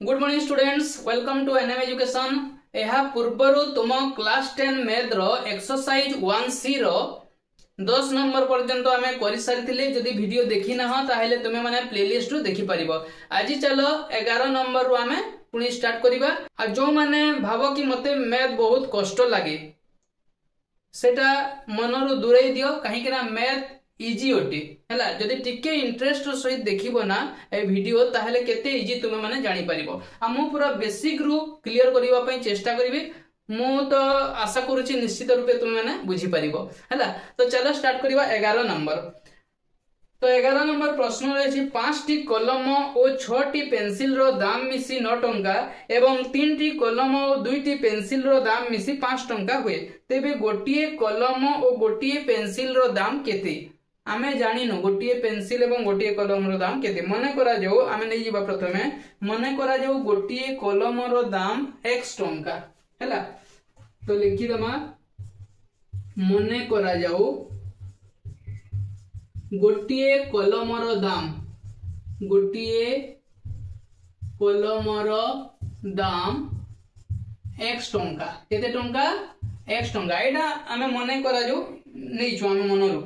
Good morning students, welcome to NM education. यह पूर्व तुम क्लास 10 मैथ रो एक्सरसाइज 1C रो 10 नंबर पर्यंत आम कर सारी। जदि वीडियो देखी ना ताहले तुमे माने प्लेलिस्ट रु देखि परिबो। आज चलो 11 नंबर रु आमे पुणी स्टार्ट करिबा। आ जो माने भाबो कि मते मैथ बहुत कष्ट लागे सेटा मनरु दूरेई दियो, कहीं ना मैथ इजी अटे हैला। जदि टिके इंटरेस्ट सहित देखिबो ना ए वीडियो ताहले केते इजी तुमे माने जानि परिबो। आ मु पूरा बेसिक रु क्लियर करिबा पई चेष्टा करिवे। मु तो आशा करूची निश्चित रूपे तुमे माने बुझी परिबो हैला। तो चलो स्टार्ट करिबा 11 नंबर। तो 11 नंबर प्रश्न रही 5 टी कलम और 6 टी पेंसिल रो दाम मिसी 9 टंका एवं 3 टी कलम और 2 टी पेंसिल रो दाम मिसी 5 टंका हुए। तेबे गोटिए कलम और गोटिए पेंसिल रो दाम केते आमे जानिनु। गोटिए पेंसिल एवं गोटिए कलम रो दाम केते मने करा जाऊ। आमे नै जिबा प्रथमे मने करा जाऊ गोटिए कलम रो दाम x टंका हैला। तो लिखि दमा मने करा जाऊ गोटिए कलमर दाम x टंका केते टंका x टंका। एटा आमे मने करा जो नै छु आमे मनरु।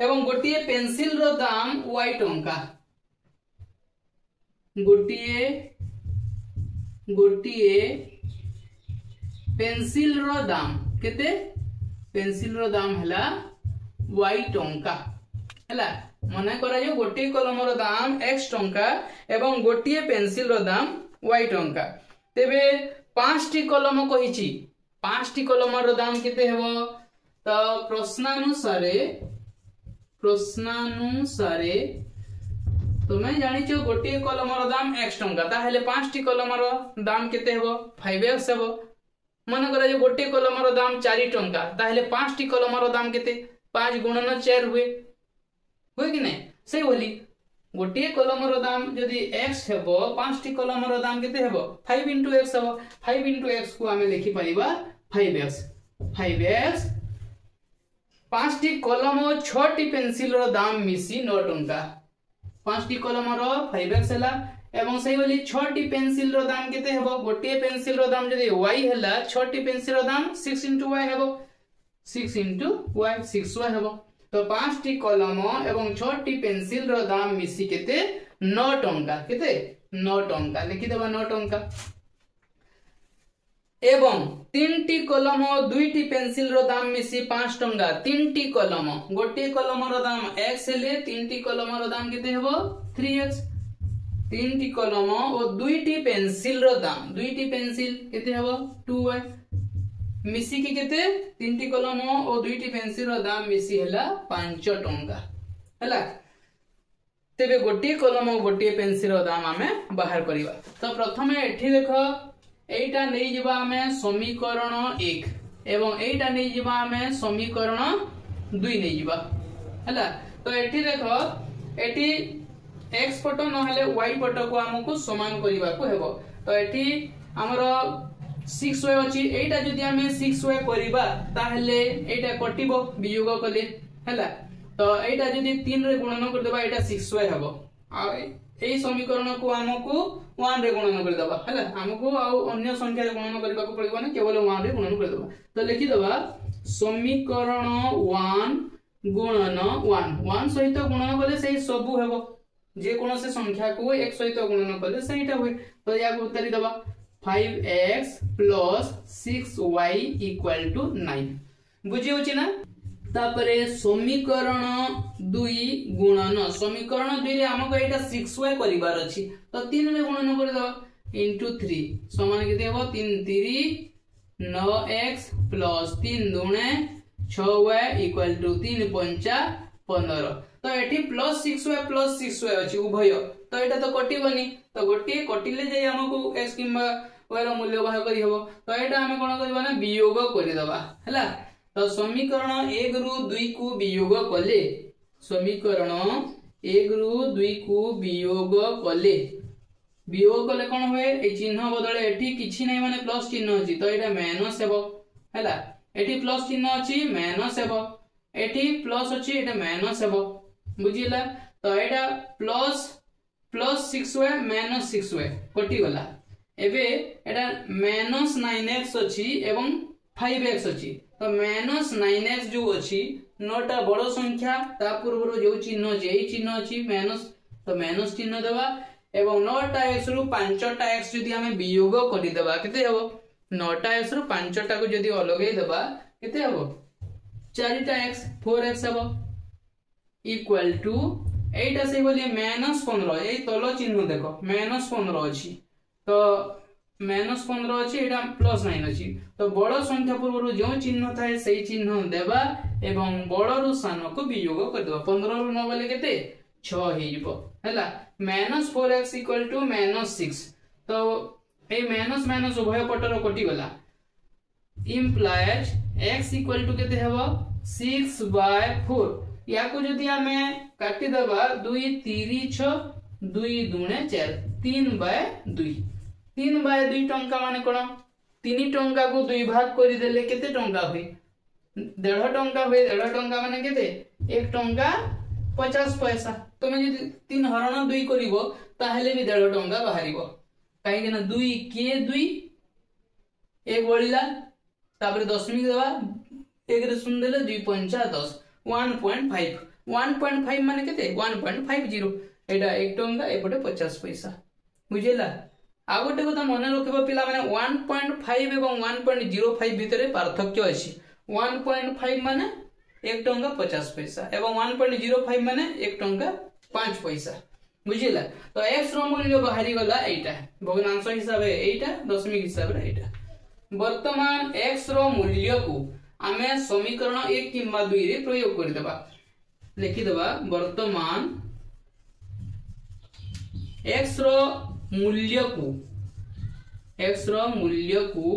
एवं गोटिए पेंसिल रो दाम y टंका। गोटिए पेंसिल रो दाम केते पेंसिल रो दाम हला y टंका हैला। मने करा जो गोटिए कलम रो दाम x टंका एवं गोटिए पेंसिल रो दाम y टंका। तेबे 5 टी कलम कहिची 5 टी कलम रो दाम केते हेबो। तो प्रश्नानुसारे तुमे जानिचो गोटिए कलम रो दाम x टंका ताहेले 5 टी कलम रो दाम केते हेबो 5x हेबो। मने करा जो गोटिए कलम रो दाम 4 टंका ताहेले 5 टी कलम रो दाम केते 5 गुणन 4 हुए कि नहीं। से बोली गोटिए कलम रो दाम जदि x हेबो 5 टी कलम रो दाम केते हेबो 5 * x हेबो। 5 * x को आमे लिखि परिबा 5x 5 टी कलम और 6 टी पेंसिल रो दाम मिसी 9 टंका। 5 टी कलम रो 5x हला एवं सही बोली 6 टी पेंसिल रो दाम केते हेबो। गोटिए पेंसिल रो दाम जदि y हला 6 टी पेंसिल रो दाम 6 * y हेबो 6 * y 6y हेबो। तो 5 टी कलम एवं 6 टी पेंसिल रो दाम मिसी केते 9 टंका केते 9 टंका लिखि देबा 9 टंका। एवं 3 टी कलम और 2 टी पेंसिल रो दाम मिसी 5 टंका। 3 टी कलम गोटे कलम रो दाम x हेले 3 टी कलम रो दाम केते हेबो 3x। 3 टी कलम और 2 टी पेंसिल रो दाम 2 टी पेंसिल केते हेबो 2y मिसी के केते 3 टी कलम और 2 टी पेंसिल रो दाम मिसी हला 5 टंका हला। तेबे गोटे कलम और गोटे पेंसिल रो दाम आमे बाहर करिवा। तो प्रथमे एठी देखो एटा नै जिबा आमे समीकरण 1 एवं एटा नै जिबा आमे समीकरण 2 नै जिबा हला। तो एठी देखो एठी x पट न हले y पट को हमको समान करिवा को हेबो। तो एठी हमरो 6y अछि एटा जदि आमे 6y करिबा ताहले एटा कटिबो वियोग कले हला। तो एटा जदि 3 रे गुणन कर देबा एटा 6y हेबो। आ एई समीकरण को हमको 1 रे गुणन कर देबा हला। हमको आ अन्य संख्या रे गुणन करबा को पड़िबो ना, केवल 1 रे गुणन कर देबा। तो लिखि देबा समीकरण 1 गुणन 1 सहित गुणन कले सेही सबु हेबो। जे कोनो से संख्या को एक सहित गुणन कले सेहीटा होय। तो या को उत्तर देबा 5x + 6y = 9 बुझी होची ना। तापरे समीकरण 2 गुणन समीकरण 2 रे हमको एटा 6y करिवार अछि। तो 3 रे गुणन कर दबा * 3 समान केते हेबो 3 * 3 9x + 3 दुणे 6y = 3 * 5 15। तो एठी +6y अछि उभय। तो एटा तो कटिबनी। तो गोटे कटिले जे हमको x किंबा y रो मूल्य बाहर करि हेबो। तो एटा हम कोन करबा ना वियोग करि दबा हैला। तो समीकरण 1 रु 2 को वियोग कले समीकरण 1 रु 2 को वियोग कले कोन होए ए चिन्ह बदले एठी किछि नै माने प्लस चिन्ह अछि। तो एटा माइनस हेबो हैला। एठी प्लस चिन्ह अछि माइनस हेबो एठी प्लस अछि एटा माइनस हेबो बुझिला। तो एटा प्लस +6y - 6y कटि गला एबे एटा -9x अछि एवं 5x अछि तो -9x जो अछि नोटा बड़ संख्या ता पूर्व जो चिन्ह जेई चिन्ह अछि माइनस तो माइनस चिन्ह देबा एवं 9x रु 5x यदि हमें वियोग करि देबा केते हबो 9x रु 5टा को यदि अलगै देबा केते हबो 4x 4x हबो इक्वल टू एटा से बोली -15 ए तलो चिन्ह देखो -15 अछि तो -15 अछि एटा +9 अछि तो बड़ संख्या पूर्व जो चिन्ह थाए सेही चिन्ह देबा एवं बड़ रु सान को वियोग कर देबा 15 रु 9 बोले केते 6 हे जिवो हैला -4x इक्वल टू -6 तो ए माइनस माइनस उभय पटर कटि गला इंप्लाइज x इक्वल टू केते हेबो 6/4 या को जदि हमें काटि देबा 2 3 6 2 2 4 3/2 3/2 टंका माने कोन 3 टंका को 2 भाग करि देले केते टंका होई 1.5 टंका होई 1.5 टंका माने केते 1 टंका 50 पैसा तमे जदि 3 हरण 2 करिवो ताहेले भी 1.5 टंका बाहरिवो काहे कि ना 2 के 2 एक बळिला तापर दशमिक देबा एक रे सुन देले 2 5 10 1.5 माने केते 1.50 एटा 1 टंका एपटे 50 पैसा बुझिला आ गोटे কথা মনে রাখবা পিলা মানে 1.5 এবং 1.05 ভিতরে পার্থক্য আছে 1.5 মানে 1 टंका 50 पैसा এবং 1.05 মানে 1 टंका 5 पैसा बुझिला तो x रो मूल्य बाहरी गला एटा भग्नांश हिसाब एटा दशमिक हिसाब रे एटा वर्तमान x रो मूल्य को आमे समीकरण 1 किंबा 2 रे प्रयोग कर देबा लिखि देबा वर्तमान x रो मूल्य को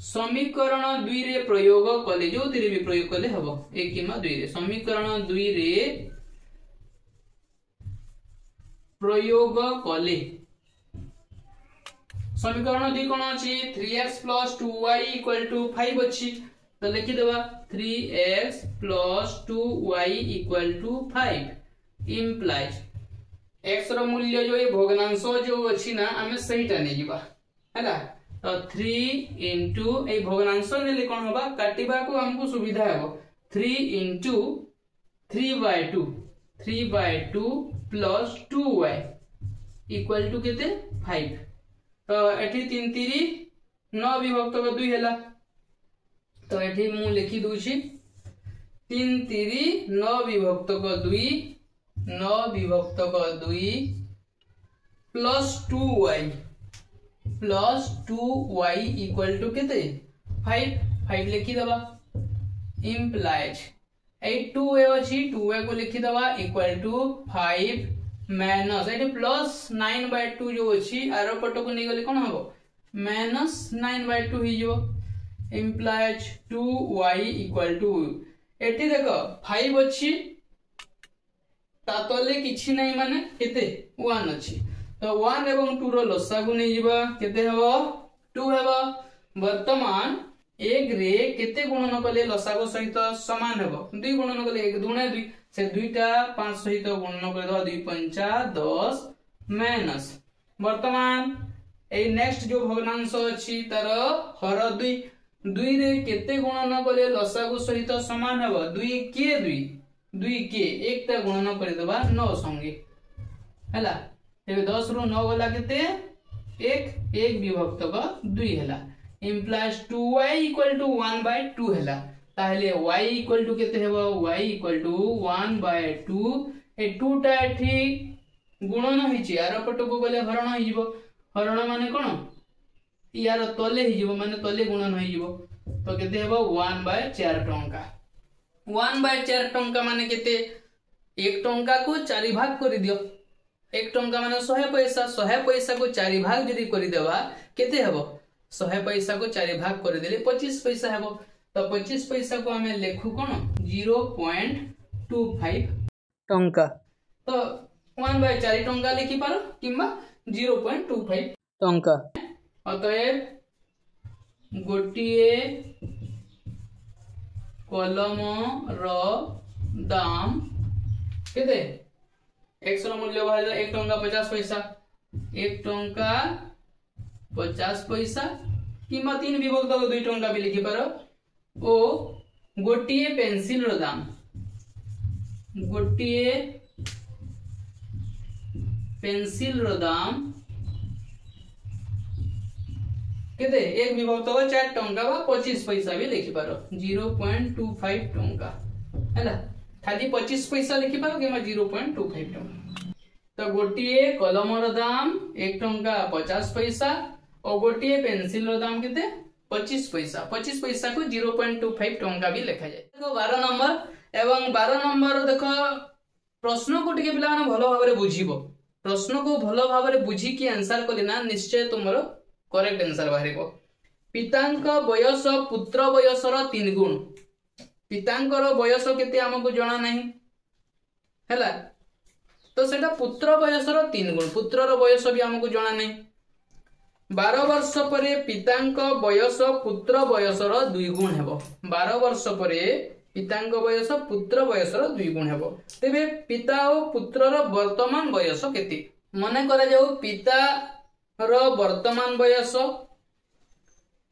समीकरण 2 रे प्रयोग कले जो तिरे भी प्रयोग कले हबो 1 किंबा 2 रे समीकरण 2 रे प्रयोग कले समीकरण 2 कोन अछि 3x + 2y = 5 अछि तो लिखि देबा 3x + 2y = 5 इंप्लाइज x रो मूल्य जो ए भग्नांश जो अछि ना हमें सहीटा नै जिबा हैला तो 3 into ए भग्नांश नेले कोन होबा काटिबा को हमको सुविधा हेबो 3 into 3/2 plus 2y equal to केते 5 तो एठी 3 3 9 विभक्त 2 हैला तो एठी मु लिखि दोछि 3 3 9 विभक्त 2 9 विभक्त 2 plus 2y equal to केते 5 लिखि दबा implies 2a अछि 2a को लिखि दबा equal to 5 माइनस एठी प्लस 9/2 जो अछि आरो पट को नै गले कोन हबो -9/2 हि जो implies 2y equal to एठी देखो 5 अछि तातले किछि नै माने केते 1 अछि तो 1 एवं 2 रो लसागु नै जिबा केते हबो 2 हेबो वर्तमान 1 रे केते गुणन कले लसागु सहित समान हेबो 2 गुणन कले 1 2 2 से 2टा 5 सहित गुणन कर दो 2 5 10 माइनस वर्तमान ए नेक्स्ट जो भग्नांश अछि तार हर 2 रे केते गुणन कले लसागु सहित समान हेबो 2 के एकटा गुणन कर देबा 9 संगे हैला एबे 10 रु 9 गला केते 1 विभक्त 2 हैला implies 2y equal to 1/2 हैला ताहले y equal to केते हेबो y equal to 1/2 ए 2 टा एठी गुणन हिची आरो पट को गले हरण हि जिवो हरण माने कोन यार तले हि जिवो माने तले गुणन हि जिवो तो केते हेबो 1/4 टंका 1/4 टंका माने केते 1 टंका को 4 भाग करि दियो 1 टंका माने 100 पैसा को 4 भाग जदी करि देबा केते हेबो 100 पैसा को 4 भाग कर देले 25 पैसा हेबो तो 25 पैसा को हमें लेखु कोन 0.25 टंका तो 1/4 टंका लिखि पारो किंबा 0.25 टंका अतएव गोटिए कलम रो दाम केते x रो मूल्य बाहर 1 टंका 50 पैसा 1 टंका 50 पैसा कि 3 विभक्त 2 टंका भी लिखि पार ओ गोटिए पेंसिल रो दाम गोटिए पेंसिल रो दाम केते 1 विभक्त 4 टंका बा 25 पैसा भी लिखि पार 0.25 टंका हैला खाली 25 पैसा लिखि पार कि 0.25 टंका। तो गोटिए कलम रो दाम 1 टंका 50 पैसा और गोटिए पेंसिल रो दाम केते 25 पैसा 25 पैसा को 0.25 टंका भी लिखा जाए। देखो 12 नंबर एवं 12 नंबर देखो प्रश्न को टिके पिला माने भलो भाबरे बुझिबो प्रश्न को भलो भाबरे बुझी कि आंसर कली ना निश्चय तुमरो करेक्ट आंसर बाहरिबो। पितांक बयस पुत्र बयसर 3 गुण पितांकर बयस केते हमको जणा नहीं हैला तो सेटा पुत्र बयसर 3 गुण पुत्रर बयस भी हमको जणा नहीं 12 वर्ष परे पितांक बयस पुत्र बयसर 2 गुण हेबो 12 वर्ष परे पितांक बयस पुत्र बयसर 2 गुण हेबो। तेबे पिता और पुत्रर वर्तमान बयस केते मने करा जाऊ पिता रो वर्तमान बयस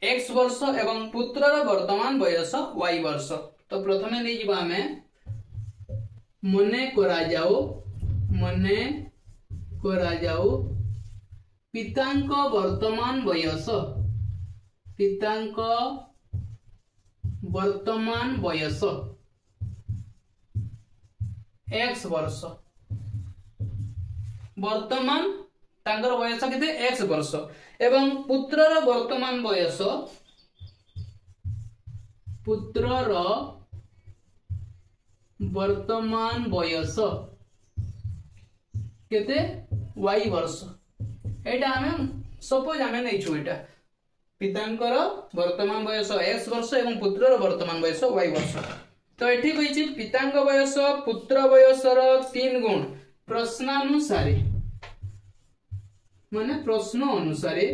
x वर्ष एवं पुत्रर वर्तमान बयस y वर्ष। तो प्रथमे नै जिबा हमें मने करा जाऊ पितांक वर्तमान बयस x वर्ष वर्तमान तांकर बयस केते x वर्ष एवं पुत्रर वर्तमान बयस केते y वर्ष एटा हमें सपोज हमें नै छु एटा पितांकर वर्तमान बयस x वर्ष एवं पुत्रर वर्तमान बयस y वर्ष। तो एठी कहिछि पितांक बयस पुत्र बयसर 3 गुण प्रश्नानुसारे माने प्रश्नानुसारे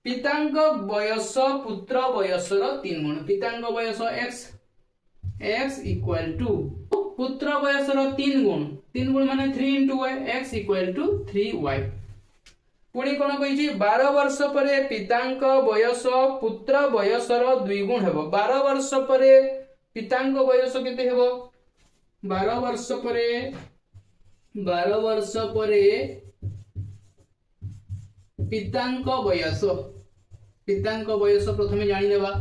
पितांक बयस पुत्र बयसर 3 गुण पितांक बयस x इक्वल टू पुत्र बयसर 3 गुण माने 3 into y x equal to 3y। पुणी कोन कहिछि 12 वर्ष परे पितांक बयस पुत्र बयसर 2 गुण हेबो 12 वर्ष परे पितांक बयस केते हेबो 12 वर्ष परे पितांक बयस प्रथमे जानि लेबा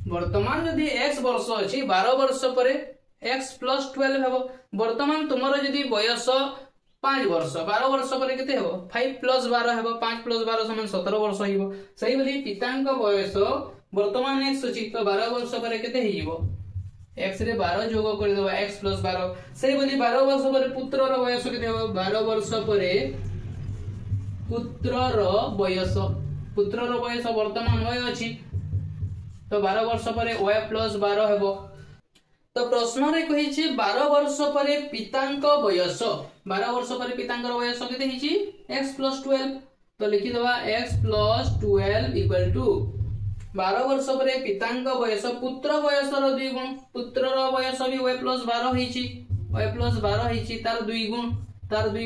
वर्तमान यदि x वर्ष अछि 12 वर्ष परे x + 12 हेबो वर्तमान तुमरो यदि बयस 5 वर्ष 12 वर्ष परे केते हेबो 5 + 12 हेबो 5 + 12 समान 17 वर्ष हेबो सही बोली पितांक बयस वर्तमान x अछि तो 12 वर्ष परे केते हेइबो x रे 12 जोग कर देबा x + 12 सही बोली 12 वर्ष परे पुत्रर बयस केते हेबो 12 वर्ष परे पुत्रर बयस वर्तमान y अछि तो 12 वर्ष परे y + 12 हेबो। तो प्रश्न रे कहिछि 12 वर्ष परे पितांक बयस 12 वर्ष परे पितांकर बयस केते हिछि x + 12 तो लिखि देबा x + 12 इक्वल टू 12 वर्ष परे पितांक बयस पुत्र बयसर 2 गुण पुत्रर बयस भी y + 12 हिछि y + 12 हिछि तार 2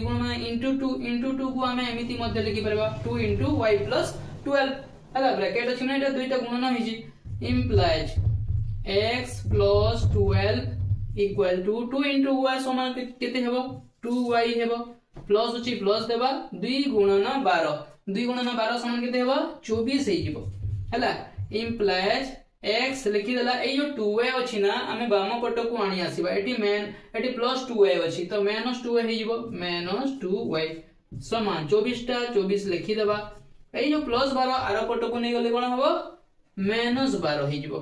गुण माने into 2 को हमें एमिति मध्ये लिखि परबा 2 into y + 12 हला ब्रैकेट अछि ना एटा दुईटा गुणन हिछि implies x + 12 equal to 2 into y समान केते हेबो 2y हेबो प्लस अछि प्लस देबा 2 गुणन 12 समान केते हेबो 24 हे जिवो हला implies x लिखि देला ए जो 2y अछि ना हमें बाम पट को आनी आसीबा एटी प्लस 2y अछि तो -2y हे जिवो -2y समान 24 टा 24 लिखि देबा ए जो प्लस 12 आर पट को नै गले कोन हबो -12 हे जिवो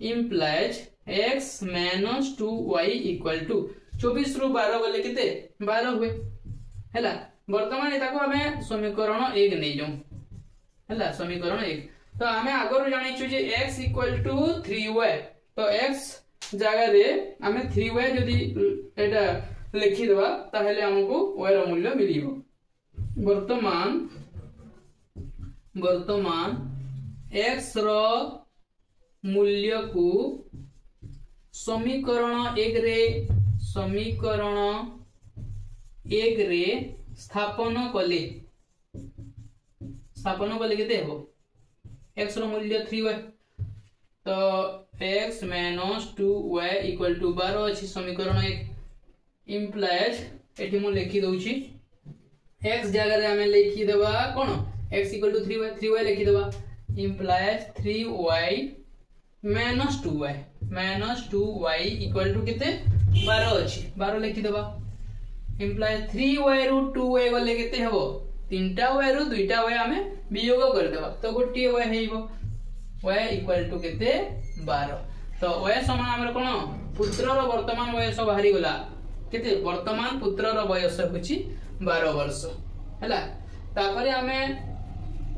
implies x - 2y equal to 24 रु 12 गले केते 12 हुए हला वर्तमान एता को हमें समीकरण 1 नै जाऊ हला समीकरण 1 तो हमें आगर जानि छु जे x इक्वल टू 3y तो x जगह रे हमें 3y यदि एटा लिखि देबा ताहेले हमको y रो मूल्य मिलिबो वर्तमान x रो मूल्य को समीकरण 1 रे स्थापन कले केते हेबो x रो मूल्य 3y तो x minus 2y equal to 12 अछि समीकरण 1 इंप्लाइज एठी मु लिखि दउची x जगह रे हमें लिखि देबा कोन x इक्वल टू 3y लिखि देबा implies 3y minus 2y equal to केते 12 अछि 12 लिखि देबा इंप्लाइज 3y रू 2y गले केते हेबो 3टा y रू 2टा y हमें वियोग कर देबा तो गोटी y हेइबो y इक्वल टू केते 12 तो y समान हमर कोन पुत्र रो वर्तमान वयस बाहरी गला केते वर्तमान पुत्र रो वयस होची 12 वर्ष हैला तापरे हमें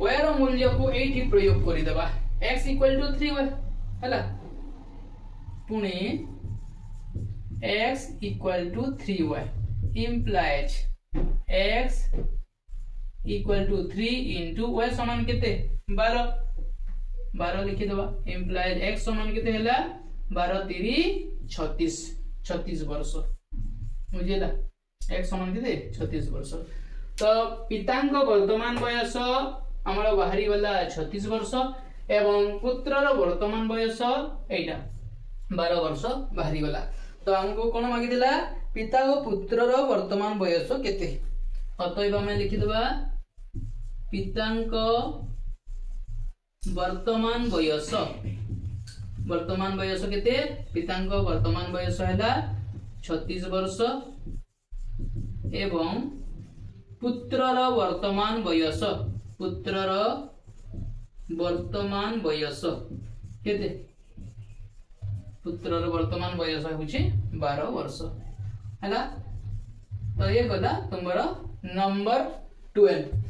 y रो मूल्य को एठी प्रयोग करि देबा x इक्वल टू 3y हैला पुणी x equal to 3y implies x equal to 3 into y समान केते 12 लिखि दबा implies x समान केते हैला 12 3 36 वर्ष बुझिला x समान केते 36 वर्ष तो पितांक वर्तमान वयस हमर बाहरी गला 36 वर्ष एवं पुत्रर वर्तमान वयस एटा 12 वर्ष बाहरी गला तो हमको कोन मागी दिला पिता और पुत्रर वर्तमान वयस केते अतएव हमें लिखि दबा पितांक वर्तमान वयस केते पितांक वर्तमान वयस हैला 36 वर्ष एवं पुत्रर वर्तमान वयस केते पुत्रर वर्तमान वयस होची 12 वर्ष हैला तो ये गला तुमरो नंबर 12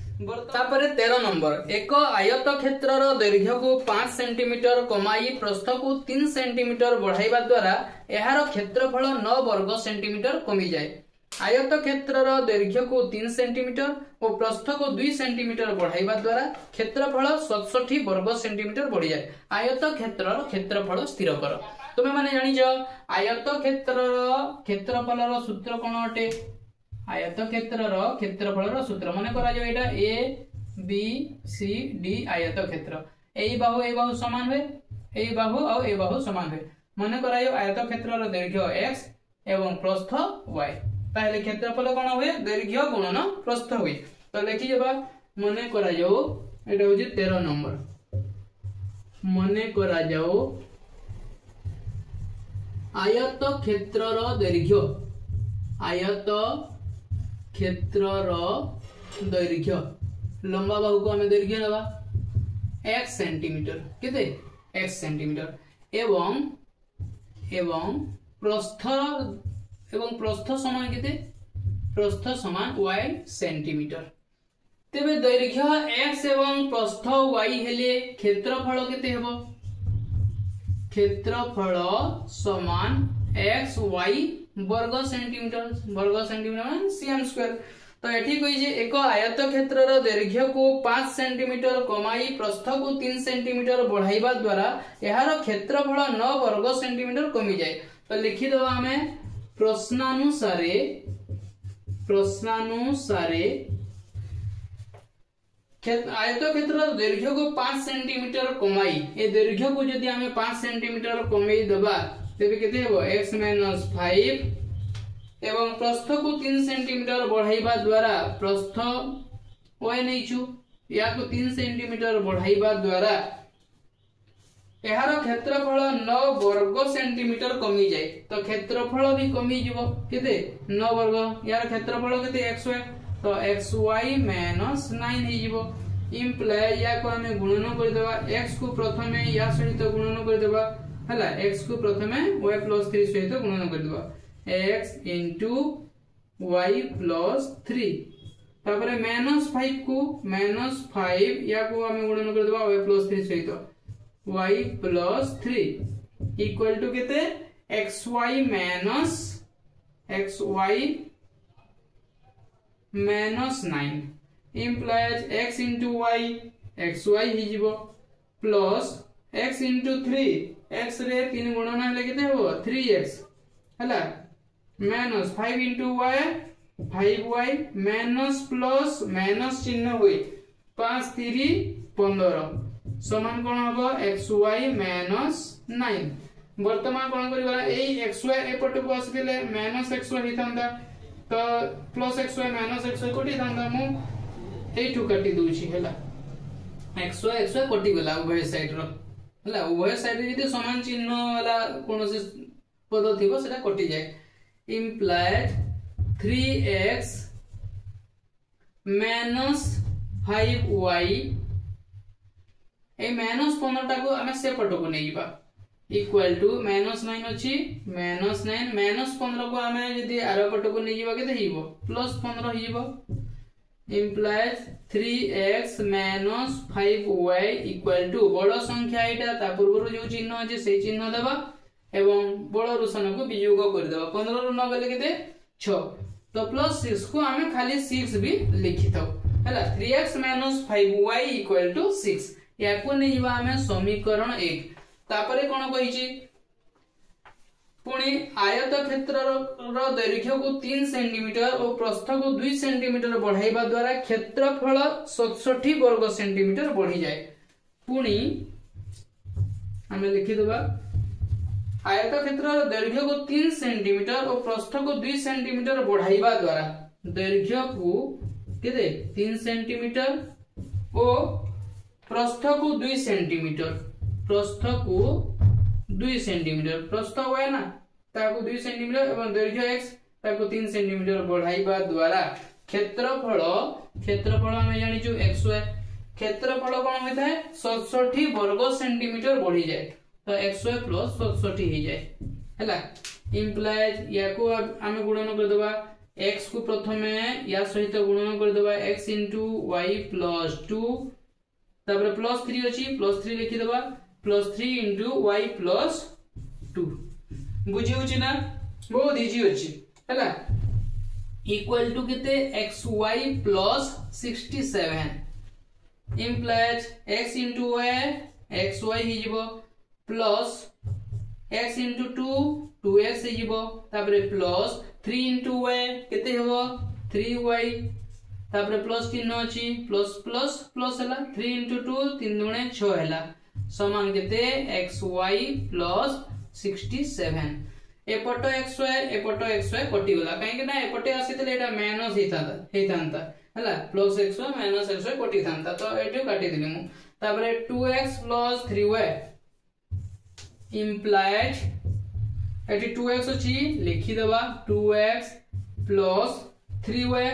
तापरे 13 नंबर एक आयत क्षेत्रर दैर्घ्य को 5 सेंटीमीटर कमाई प्रस्थ को 3 सेंटीमीटर बढ़ाइबा द्वारा एहार क्षेत्रफल 9 वर्ग सेंटीमीटर कमी जाए आयत क्षेत्रर दैर्घ्य को 3 सेंटीमीटर और प्रस्थ को 2 सेंटीमीटर बढ़ाइबा द्वारा क्षेत्रफल 67 वर्ग सेंटीमीटर बढ़ी जाए आयत क्षेत्रर क्षेत्रफल स्थिर कर तुमे माने जानि जो आयत क्षेत्रफलर सूत्र कोन अटे आयत क्षेत्रर क्षेत्रफलर सूत्र माने करा जो एटा a b c d आयत क्षेत्र ए बाहु समान है ए बाहु और ए बाहु समान है माने करा जो आयत क्षेत्रर दैर्घ्य x एवं प्रस्थ y ताले क्षेत्रफल कोन होय दैर्घ्य गुणन प्रस्थ होय तो लिखि जबा माने करा जो एटा होजी 13 नंबर माने करा जाओ आयत क्षेत्रर दैर्घ्य लंबा बाहु को हमें दैर्घ्य लेबा x सेंटीमीटर केते x सेंटीमीटर एवं प्रस्थ समान केते प्रस्थ समान y सेंटीमीटर तेबे दैर्घ्य x एवं प्रस्थ y हेले क्षेत्रफल केते हेबो क्षेत्रफल समान x y वर्ग सेंटीमीटर cm स्क्वायर तो एठी कोइ जे एक आयत क्षेत्रर दैर्घ्य को 5 सेंटीमीटर कमाई प्रस्थ को 3 सेंटीमीटर बढ़ाइबा द्वारा एहार क्षेत्रफल 9 वर्ग सेंटीमीटर कमी जाए तो लिखि दबा हमें प्रश्नानुसारे आयत क्षेत्र दैर्घ्य को 5 सेंटीमीटर कमाई ए दैर्घ्य को यदि हमें 5 सेंटीमीटर कमाई दबा तेबे केते हेबो x - 5 एवं प्रस्थ को 3 सेंटीमीटर बढ़ाइबा द्वारा प्रस्थ y नैचु या को 3 सेंटीमीटर बढ़ाइबा द्वारा एहार क्षेत्रफल 9 वर्ग सेंटीमीटर कमी जाए तो क्षेत्रफल भी कमी जीवो केते 9 वर्ग यार क्षेत्रफल केते xy तो xy - 9 हे जीवो इंप्लाय या को हमें गुणन कर देबा x को प्रथमे या सहित गुणन कर देबा हला x को प्रथमे y + 3 सहित गुणन कर देबा x * y + 3 तापर -5 को -5 या को हमें गुणन कर देबा y + 3 सहित y + 3 इक्वल टू केते xy - 9 implies x into y xy ही जीवो प्लस x into 3 x रे 3 गुणन हेले केते हो 3x हला -5 into y 5y minus plus minus चिन्ह हुई 5 3 15 समान कोन हबो xy माइनस 9 वर्तमान कोन करबा एई xy एपट को आसीले माइनस xy हितांदा तो प्लस xy माइनस xy कोटी थांदा मु एठु काटी दोछि हैला xy xy कोटी गेला उभय साइड रो हैला उभय साइड जदी समान चिन्ह वाला कोनोसी पद थिबो सेटा कोटी जाय implied 3x माइनस 5y ए माइनस 15 टा को हमें से पट को नेइबा इक्वल टू माइनस 9 अछि माइनस 9 माइनस 15 को हमें यदि आर पट को नेइबा केते हिबो प्लस 15 हिबो implies 3x minus 5y equal to बड़ संख्या एटा ता पूर्व जो चिन्ह अछि से चिन्ह देबा एवं बड़ रुसन को वियोग कर देबा 15 रु न गले केते 6 तो प्लस 6 को हमें खाली 6 भी लिखितो हैला 3x minus 5y equal to 6 याको नेइबा हमें समीकरण 1 तापरे कोन कहिछि पुणी आयत क्षेत्र रो दैर्घ्य को 3 सेंटीमीटर और प्रस्थ को 2 सेंटीमीटर बढ़ाइबा द्वारा क्षेत्रफल 67 वर्ग सेंटीमीटर बढ़ी जाए पुणी हमें लिखि देबा आयत क्षेत्र रो दैर्घ्य को 3 सेंटीमीटर और प्रस्थ को 2 सेंटीमीटर बढ़ाइबा द्वारा दैर्घ्य को केते 3 सेंटीमीटर और प्रस्थ को 2 सेंटीमीटर प्रस्थ को 2 सेंटीमीटर प्रस्थ होय ना ताको 2 सेंटीमीटर एवं दैर्घ्य x ताको 3 सेंटीमीटर बढ़ाइबा द्वारा क्षेत्रफल हम जानि छु xy क्षेत्रफल कोन होता है 67 वर्ग सेंटीमीटर बढ़ी जाए तो xy प्लस 67 ही जाए हैला इंप्लाइज याको हम गुणन कर देबा x को प्रथमे या सहित गुणन कर देबा x y प्लस 2 तापर प्लस 3 अछि प्लस 3 लिखि देबा प्लस 3 y प्लस 2 बुझी होछि ना बहुत इजी अछि हैला इक्वल टू केते xy plus 67 implies x y xy ही जिवो प्लस x 2 2x ही जिवो तापर प्लस 3 y केते हेबो 3y तापर प्लस चिन्ह अछि प्लस प्लस प्लस हला 3 2 3 दुणे 6 हला समान केते xy प्लस 67 एपट xy कटि गला काहे कि ना एपटे आसीतले एटा माइनस हेतांता हला प्लस xy माइनस xy कटि थांता तो एटु काटि दिलि मु तापर 2x plus 3y implied eighty 2x अछि लिखि देबा 2x plus 3y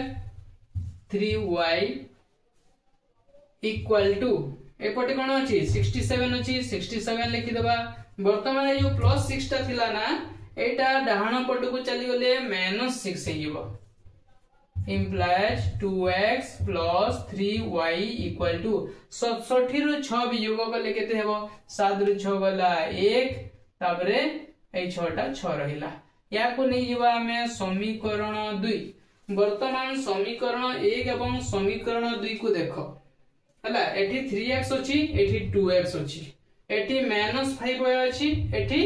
equal to एपटे कोन अछि 67 अछि 67 लिखि देबा वर्तमान जो प्लस 6 ता थिला ना एटा डाहाण पट को चली गले माइनस 6 हे जिवो implies 2x plus 3y equal to 67 रु 6 वियोग कले केते हेबो 7 रु 6 गला 1 तापरे ए 6 टा 6 रहिला या को नै जिवा हमें समीकरण 2 वर्तमान समीकरण 1 एवं समीकरण 2 को देखो हला एठी 3x अछि एठी 2x अछि एठी -5y अछि एठी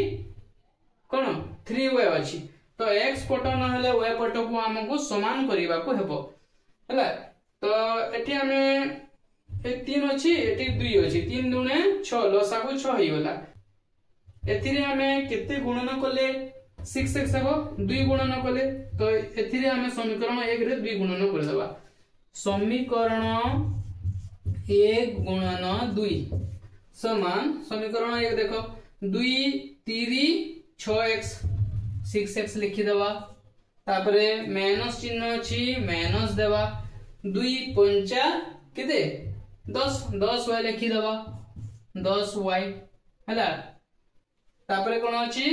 कोन 3y अछि तो x पट न हले y पट को हमको समान करिबा को हेबो हला तो एठी हमें ए 3 अछि एठी 2 अछि 3 दुने 6 लसा को 6 ही होला एथिरे हमें केते गुणन कले 6x हेबो 2 गुणन कले तो एथिरे हमें समीकरण 1 रे 2 गुणन कर देबा समीकरण 1 गुणन 2 समान समीकरण 1 देखो 2 3 6x 6x लिखि देबा तापरे माइनस चिन्ह अछि माइनस देबा 2 5 केते 10 10y लिखि देबा 10y हला तापरे कोन अछि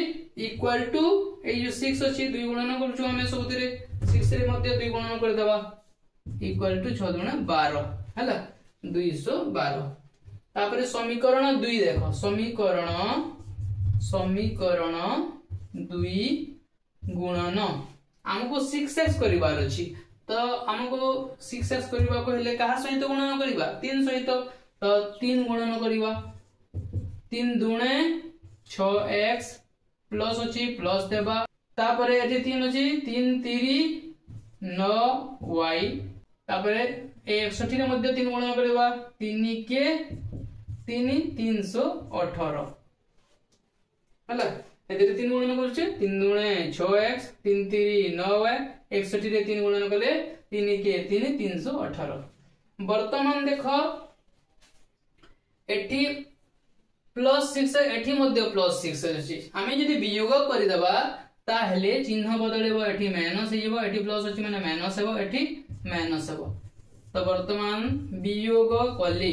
इक्वल टू ए जो 6 अछि 2 गुणन करछु हमें सबथिरे 6 रे मध्ये 2 गुणन कर देबा इक्वल टू 6 दुना 12 हला 212 तापरे समीकरण 2 देखो समीकरण 2 गुणन हमको 6x करिवार अछि तो हमको 6x करिवा को हेले कहा सहित गुणन करिवा 3 सहित तो 3 गुणन करिवा 3 दुणे 6x प्लस अछि प्लस देबा तापरे एठी 3 अछि 3 3 9y तापर 61 रे मध्य 3 गुणन करबा 3 के 3 318 हला एते 3 गुणन करछे 3 गुणे 6x 3 3 9y 61 रे 3 गुणन कले 3 के 3 318 वर्तमान देखो एठी +6 एठी मध्य +6 अछि आमे जदी वियोग करि दबा ताहले चिन्ह बदलेबो एठी माइनस हेबो एठी प्लस अछि माने माइनस हेबो एठी माइनस हेबो तो वर्तमान वियोग कले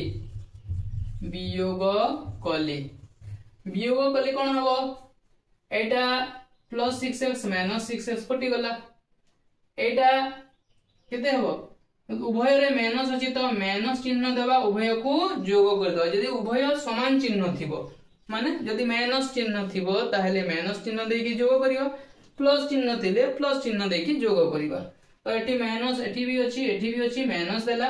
कोन हबो एटा +6x -6x कटि गला एटा केते हबो उभय रे माइनस अछि तो माइनस चिन्ह देबा उभय को जोग कर दो यदि उभय समान चिन्ह थिबो माने यदि माइनस चिन्ह थिबो ताहले माइनस चिन्ह देकी जोग करियो प्लस चिन्ह थिले प्लस चिन्ह देकी जोग करिबा तो एठी माइनस एठी भी अछि माइनस देला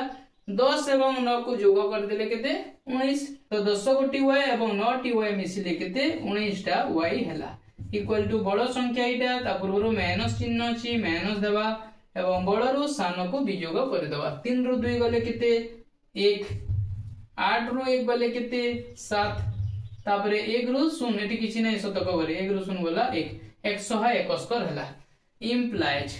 10 एवं 9 को जोग कर देले केते 19 तो 10 गोटी y एवं 9 टी y मिसिले केते 19 टा y हैला इक्वल टू बड़ संख्या इटा ता पूर्व माइनस चिन्ह अछि माइनस देबा एवं बड़रू सान को वियोग कर दबा 3 रु 2 गले केते 1 8 रु 1 गले केते 7 तापरे 1 रु 0 एटी किछि नै शतक करे 1 रु 0 गला 1 171 हला इंप्लाइज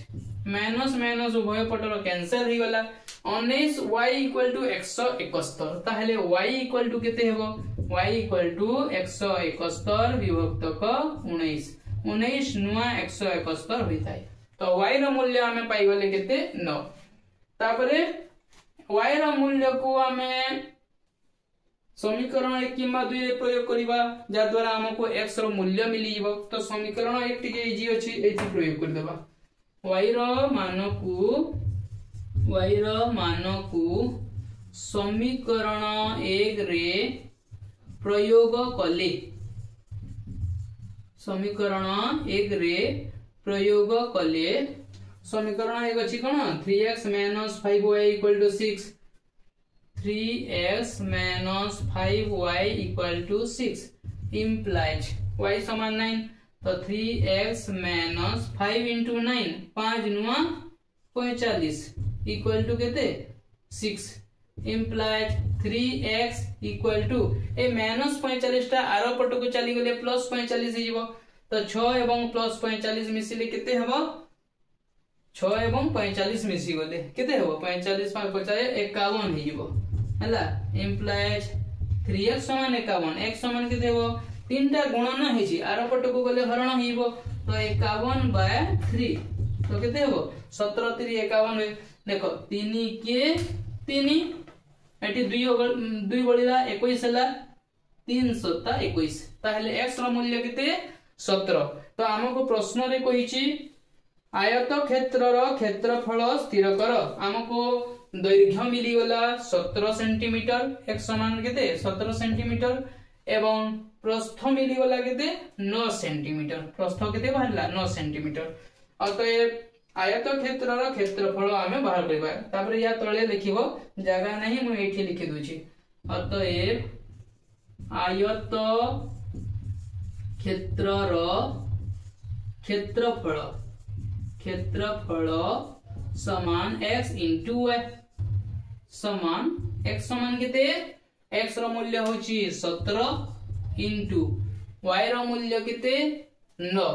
माइनस माइनस उभय पटर कैंसिल ही गला 19 y इक्वल टू 171 ताहले y इक्वल टू केते हेबो y इक्वल टू 171 विभक्त क 19 नुआ 171 होइताय तो y रो मूल्य हमें पाई गले केते 9 तापरे y रो मूल्य को हमें समीकरण 1 किंबा 2 रे प्रयोग करिबा जा द्वारा हमको x रो मूल्य मिली जीवो तो समीकरण 1 टिके इजी अछि एथि प्रयोग कर देबा y रो मान को समीकरण 1 रे प्रयोग कले समीकरण 1 रे प्रयोग कले समीकरण 1 अछि कोन 3x - 5y = 6 3x - 5y = 6 implies y समान 9 तो 3x - 5 * 9 5 नुआ 45 इक्वल टू केते 6 implies 3x इक्वल टू ए -45 टा आरो पट को चली गले +45 हे जीवो तो 6 एवं +45 मिसिले केते हबो 6 एवं 45 मिसि गले केते हबो 45 5 50 51 हे जीवो हला इंप्लाइज 3x समान 51 x समान केते हबो तीनटा गुणन हेछि आरो पट को गले हरण हेबो तो 51/3 तो केते हबो 17 3 51 देखो 3 के 3 एटी 2 बळिला 21 हला 3 7 21 ताहले x रो मूल्य केते 17 तो हमको प्रश्न रे कहिछि आयत क्षेत्र रो क्षेत्रफल स्थिर कर हमको दैर्घ्य मिली गला 17 सेंटीमीटर x समान केते 17 सेंटीमीटर एवं प्रस्थ मिली गला केते 9 सेंटीमीटर प्रस्थ केते बाहरला 9 सेंटीमीटर अतएव आयत क्षेत्र रो क्षेत्रफल हमें बाहर करबा तापर या तळे लिखिबो जगह नहीं मु एठी लिखि दोछि अतएव आयत क्षेत्र रो क्षेत्रफल समान x * y समान x समान केते x रो मूल्य होची 17 * y रो मूल्य केते 9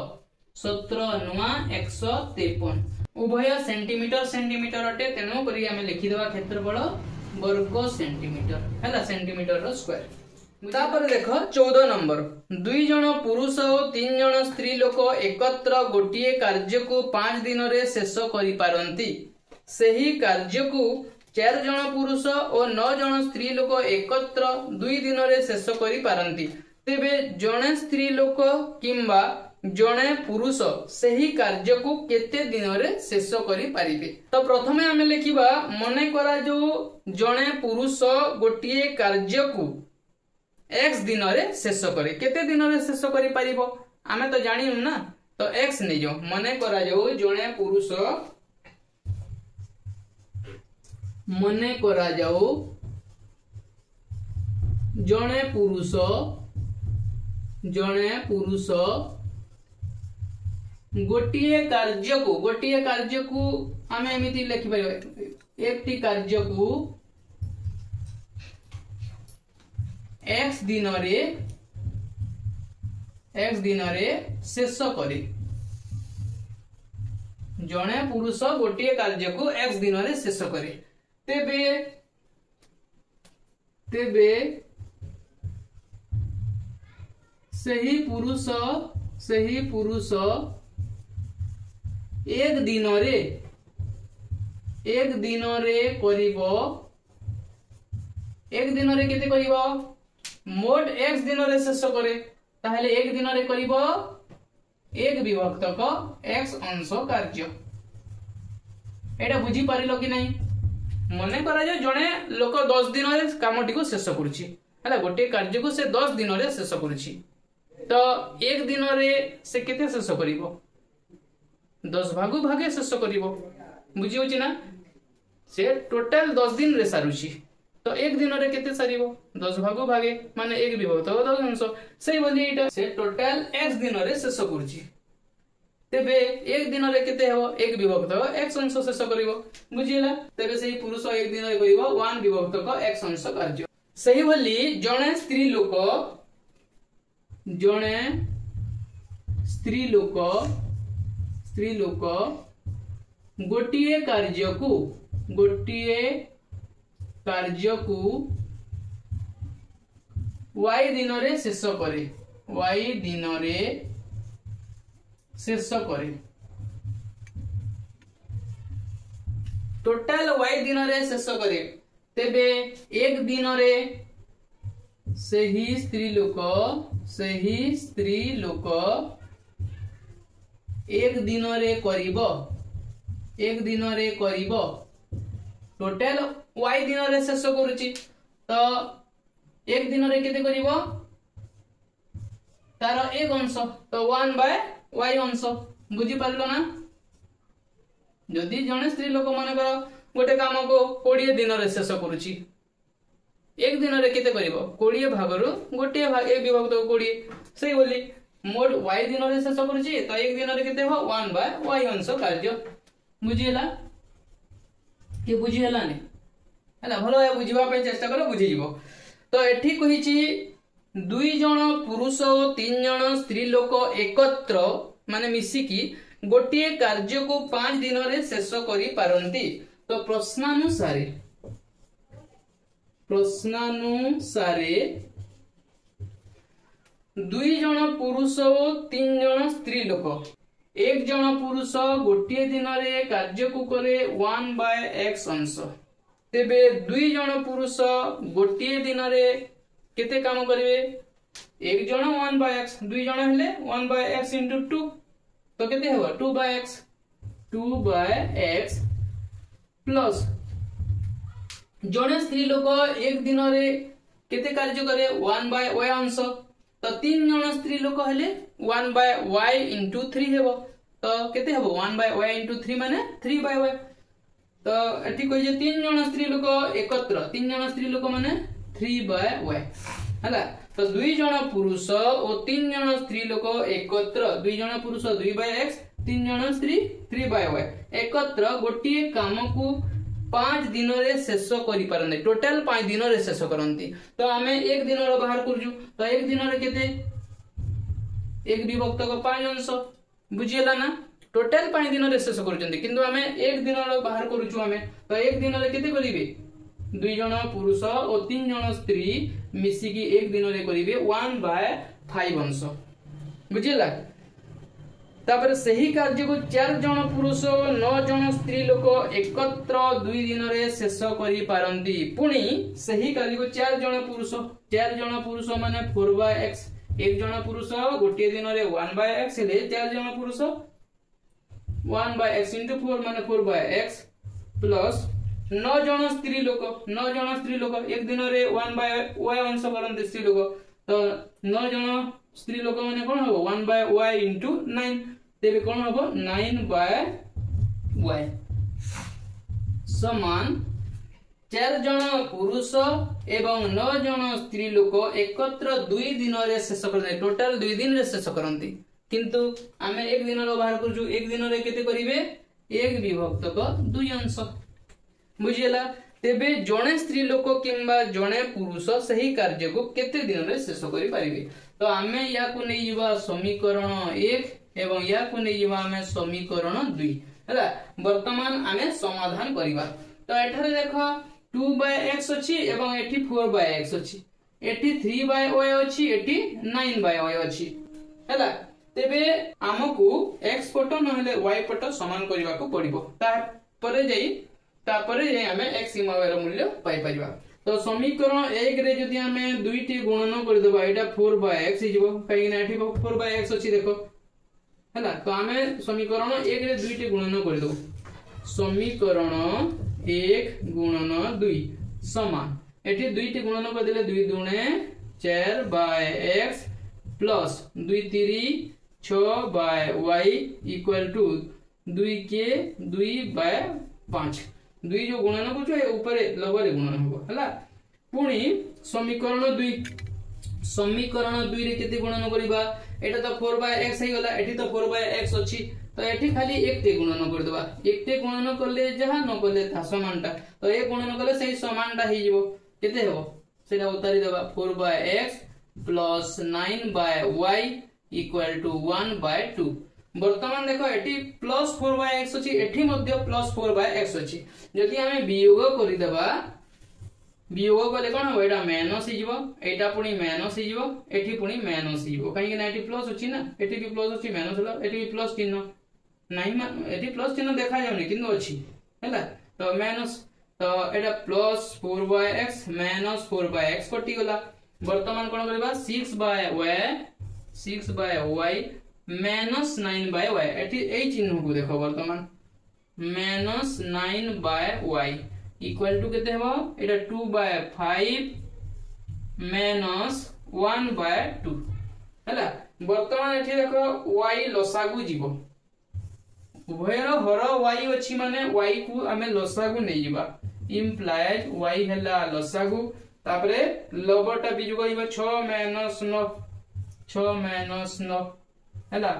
17 नुआ 153 उभय सेंटीमीटर अटे तेनो करी हमें लिखि देबा क्षेत्रफल वर्ग सेंटीमीटर हैला सेंटीमीटर रो स्क्वायर तापर देखो 14 नंबर 2 जण पुरुष और 3 जण स्त्री लोक एकत्र गोटिए कार्य को 5 दिन रे शेष करि पारंती सही कार्य को 4 जण पुरुष और 9 जण स्त्री लोक एकत्र 2 दिन रे शेष करि पारंती तेबे जणे स्त्री लोक किंबा जणे पुरुष सही कार्य को केते दिन रे शेष करि पारिबे तो प्रथमे हमें लिखिबा मने करा जो जणे पुरुष गोटिए कार्य को x दिन रे शेष करे केते दिन रे शेष करि पारिबो आमे तो जानिनु ना तो x नै जो मने करा जो जणे पुरुष मने करा जाओ जणे पुरुष गोटे कार्य को आम एमती लिखिपर एक कार्य को x दिन रे शेष करे जड़े पुरुष गोटे कार्य को x दिन रे शेष करे तेबे सही पुरुष एक दिन रे करिवो एक दिन रे केते करिवो मोट x दिन रे शेष करे ताहले एक दिन रे करिवो एक विभक्तक x अंश कार्य एटा बुझी पारिलो कि नहीं मने करा जे जणे लोक 10 दिन रे कामटी को शेष करूची हला गोटे कार्य को से 10 दिन रे शेष करूची तो एक दिन रे से केते शेष करिवो 10 भागे शेष करिवो बुझी होची ना से टोटल 10 दिन रे सारुची तो एक दिन रे केते सारिवो 10 भागे माने एक विभक्त 10 अंश सेही बोली एटा से टोटल x दिन रे शेष करूची तेबे एक दिन रे केते हो एक विभक्त x अंश शेष करिवो बुझिला तेबे सेही पुरुष एक दिन रे करिवो 1 विभक्त को x अंश कार्य सेही बोली जणे स्त्री लोक गोटिए कार्य को y दिन रे शेष करे टोटल y दिन रे शेष करे तेबे एक दिन रे सही स्त्री लोक एक दिन रे करिवो टोटल y दिन रे शेष करूची तो एक दिन रे केते करिवो तार एक अंश तो 1/y अंश बुझी पारलो ना जदि जने स्त्री लोक माने गोटे काम को 20 दिन रे शेष करूची एक दिन रे केते करिवो 20 भागरु गोटे भाग एक विभक्त 20 सही बोली मोड y दिन रे शेष करूची तो एक दिन रे केते हो 1/y अंश कार्य बुझिला कि बुझिला ने हला भलो है बुझिबा पे चेष्टा करो बुझि जिवो तो एठी कहिची 2 जण पुरुष और 3 जण स्त्री लोक एकत्र माने मिसिकी गोटे कार्य को 5 दिन रे शेष करि पारंती तो प्रश्नानुसारे 2 जण पुरुष और 3 जण स्त्री लोक एक जण पुरुष गोटे दिन रे कार्य को करे 1/x अंश तेबे 2 जण पुरुष गोटे दिन रे केते काम करिवे एक जण 1/x 2 जण हेले 1/x * 2 तो केते हेबो 2/x प्लस जणे स्त्री लोक एक दिन रे केते कार्य करे 1/y अंश तो 3 जण स्त्री लोक हेले 1/y * 3 हेबो तो केते हेबो 1/y * 3 माने 3/y तो एठी कोइ जे 3 जण स्त्री लोक एकत्र 3 जण स्त्री लोक माने 3/y हला तो 2 जण पुरुष और 3 जण स्त्री लोक एकत्र 2 जण पुरुष 2/x 3 जण स्त्री 3/y एकत्र गोटी काम को 5 दिन रे शेष करि परने टोटल 5 दिन रे शेष करंती तो हमें एक दिन रो बाहर करजु तो एक दिन रे केते एक विभक्त को 5 अंश बुझियला ना टोटल 5 दिन रे शेष करजंती किंतु हमें एक दिन रो बाहर करजु हमें तो एक दिन रे केते करिवे 2 जण पुरुष और 3 जण स्त्री मिसिकी एक दिन रे करिवे 1/5 अंश बुझियला तापर सही कार्य को 4 जण पुरुष 9 जण स्त्री लोक एकत्र 2 दिन रे शेष करि पारंती पुनी सही कार्य को 4 जण पुरुष माने 4/x एक जण पुरुष गोटे दिन रे 1/x ले 4 जण पुरुष 1/x * 4 माने 4/x प्लस 9 जण स्त्री लोक एक दिन रे 1/y अंश करंती स्त्री लोक तो 9 जण स्त्री लोक माने कोन हो 1/y * 9 तेबे कोन हो 9/y समान 4 जण पुरुष एवं 9 जण स्त्री लोक एकत्र 2 दिन रे शेष करते टोटल 2 दिन रे शेष करंती किंतु आमे एक दिन रो बाहर करजु एक दिन रे केते करिवे एक विभक्त को दुई अंश बुझिला तेबे जणे स्त्री लोक किंबा जणे पुरुष सही कार्य को केते दिन रे शेष करि परिबे तो आमे या को नै जीवा समीकरण 1 एवं या को नै जीवा आमे समीकरण 2 हला वर्तमान आमे समाधान करिबा तो एठारे देखो 2/x अछि एवं एठी 4/x अछि एठी 3/y अछि एठी 9/y अछि हला तेबे हमकु x पट नहले y पट समान करिबा को पड़िबो तापरे जाई हमें x सीमा रो मूल्य पाई परिबा तो समीकरण 1 रे जदी हमें दुईटी गुणन कर देबा एटा 4/x हिजबो काई ना एठी 4/x अछि देखो हला तो हमें समीकरण 1 रे दुईटी गुणन कर देबो समीकरण 1 गुणन 2 समान एठी दुईटी गुणन कर देले 2 दुणे 4/x plus 2 3 6/y equal to 2 के 2/5 2 जो गुणन करछो ए ऊपर लबरे गुणन होबो हला पुणी समीकरण 2 रे केते गुणन करिबा एटा तो 4/x हे गला एठी तो 4/x अछि तो एठी खाली एकटे गुणन कर देबा एकटे गुणन करले जहा न करले ता समानटा तो ए गुणन करले सही समानटा हे जिवो केते हेबो सेटा उतारी देबा 4/x plus 9/y equal to 1/2 वर्तमान देखो एठी प्लस 4/x अछि एठी मध्ये प्लस 4/x अछि जदि हमें वियोग करि देबा वियोग कले कोन हो एटा माइनस हिजबो एटा पुनी माइनस हिजबो एठी पुनी माइनस हिजबो काहे कि ना एठी प्लस अछि ना एठी भी प्लस अछि माइनस होला एठी भी प्लस चिन्ह नाही एठी प्लस चिन्ह देखा जाउनी किंतु अछि हैला तो माइनस तो एटा प्लस 4/x माइनस 4/x कटि गला वर्तमान कोन करबा 6/y माइनस 9/y एठी ए चिन्ह को देखो वर्तमान माइनस 9/y इक्वल टू केते हेबो एटा 2/5 माइनस 1/2 हैला वर्तमान एठी देखो y लसागु जीवो उभयर हर y अछि माने y को हमें लसागु नै जीवा इंप्लाइज y हैला लसागु तापरे लबटा बिजुग हिबो 6 माइनस 9 हैला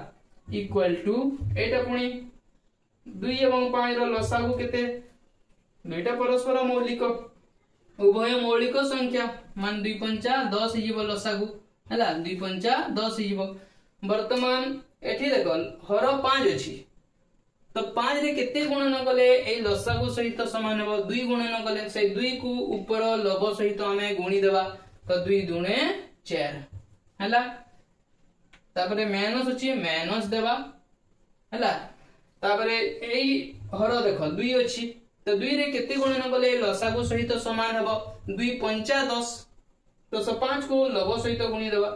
इक्वल टू एटा पुनी 2 एवं 5 रो लसागु केते दुईटा परस्पर मौलिक उभय मौलिक संख्या मान 2 5 10 हिजबो लसागु हैला 2 5 10 हिजबो वर्तमान एठी देखो हर 5 अछि तो 5 रे केते गुणन कले ए लसागु सहित समान हो 2 गुणन कले से 2 को ऊपर लब सहित हमें गुणी देबा तो 2 दुणे 4 हैला तापरे माइनस अछि माइनस देबा हैला तापरे एई हर देखो 2 अछि तो 2 रे केते गुणन कले लसागु सहित समान हबो 2 5 10 तो 5 को लब सहित गुणी देबा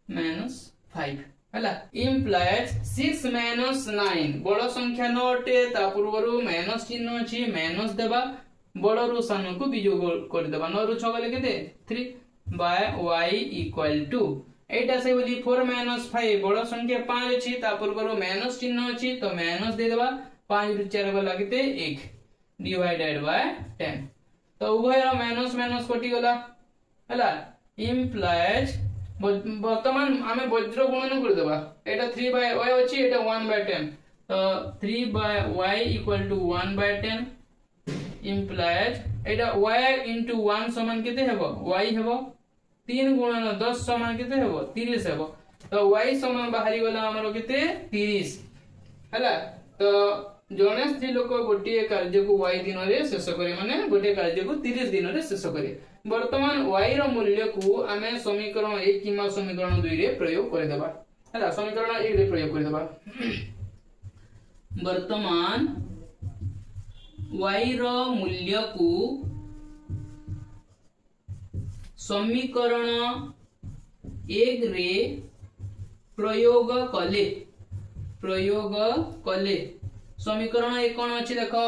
-5 हैला इंप्लाइज 6 माइनस 9 बड़ संख्या नोटे ता पूर्वरु माइनस चिन्ह अछि माइनस देबा बड़रु सान को बिजोग कर देबा 9 रु 6 गले केते 3/y इक्वल टू एटा से बोली 4 माइनस 5 बड़ संख्या 5 अछि ता पूर्वरु माइनस चिन्ह अछि तो माइनस दे देबा 5 रु 4 गला केते 1 डिवाइडेड बाय 10 तो उभय माइनस माइनस कटि गला हैला इंप्लाइज वर्तमान हमें वज्र गुणन कर देबा एटा 3/y अछि एटा 1/10 तो 3/y equal to 1/10 implies Etah y into 1 समान केते हेबो y हेबो 3 गुणन 10 समान केते हेबो 30 हेबो तो y समान बाहरी गला हमरो केते 30 हैला तो जने स्त्री लोक गोटे कार्य को y दिन रे शेष करे माने गोटे कार्य को 30 दिन रे शेष करे वर्तमान y रो मूल्य को हमें समीकरण 1 किमा समीकरण 2 रे प्रयोग कर देबा हैला समीकरण 1 रे प्रयोग कर देबा वर्तमान y रो मूल्य को समीकरण 1 रे प्रयोग कले समीकरण 1 कोन अछि देखो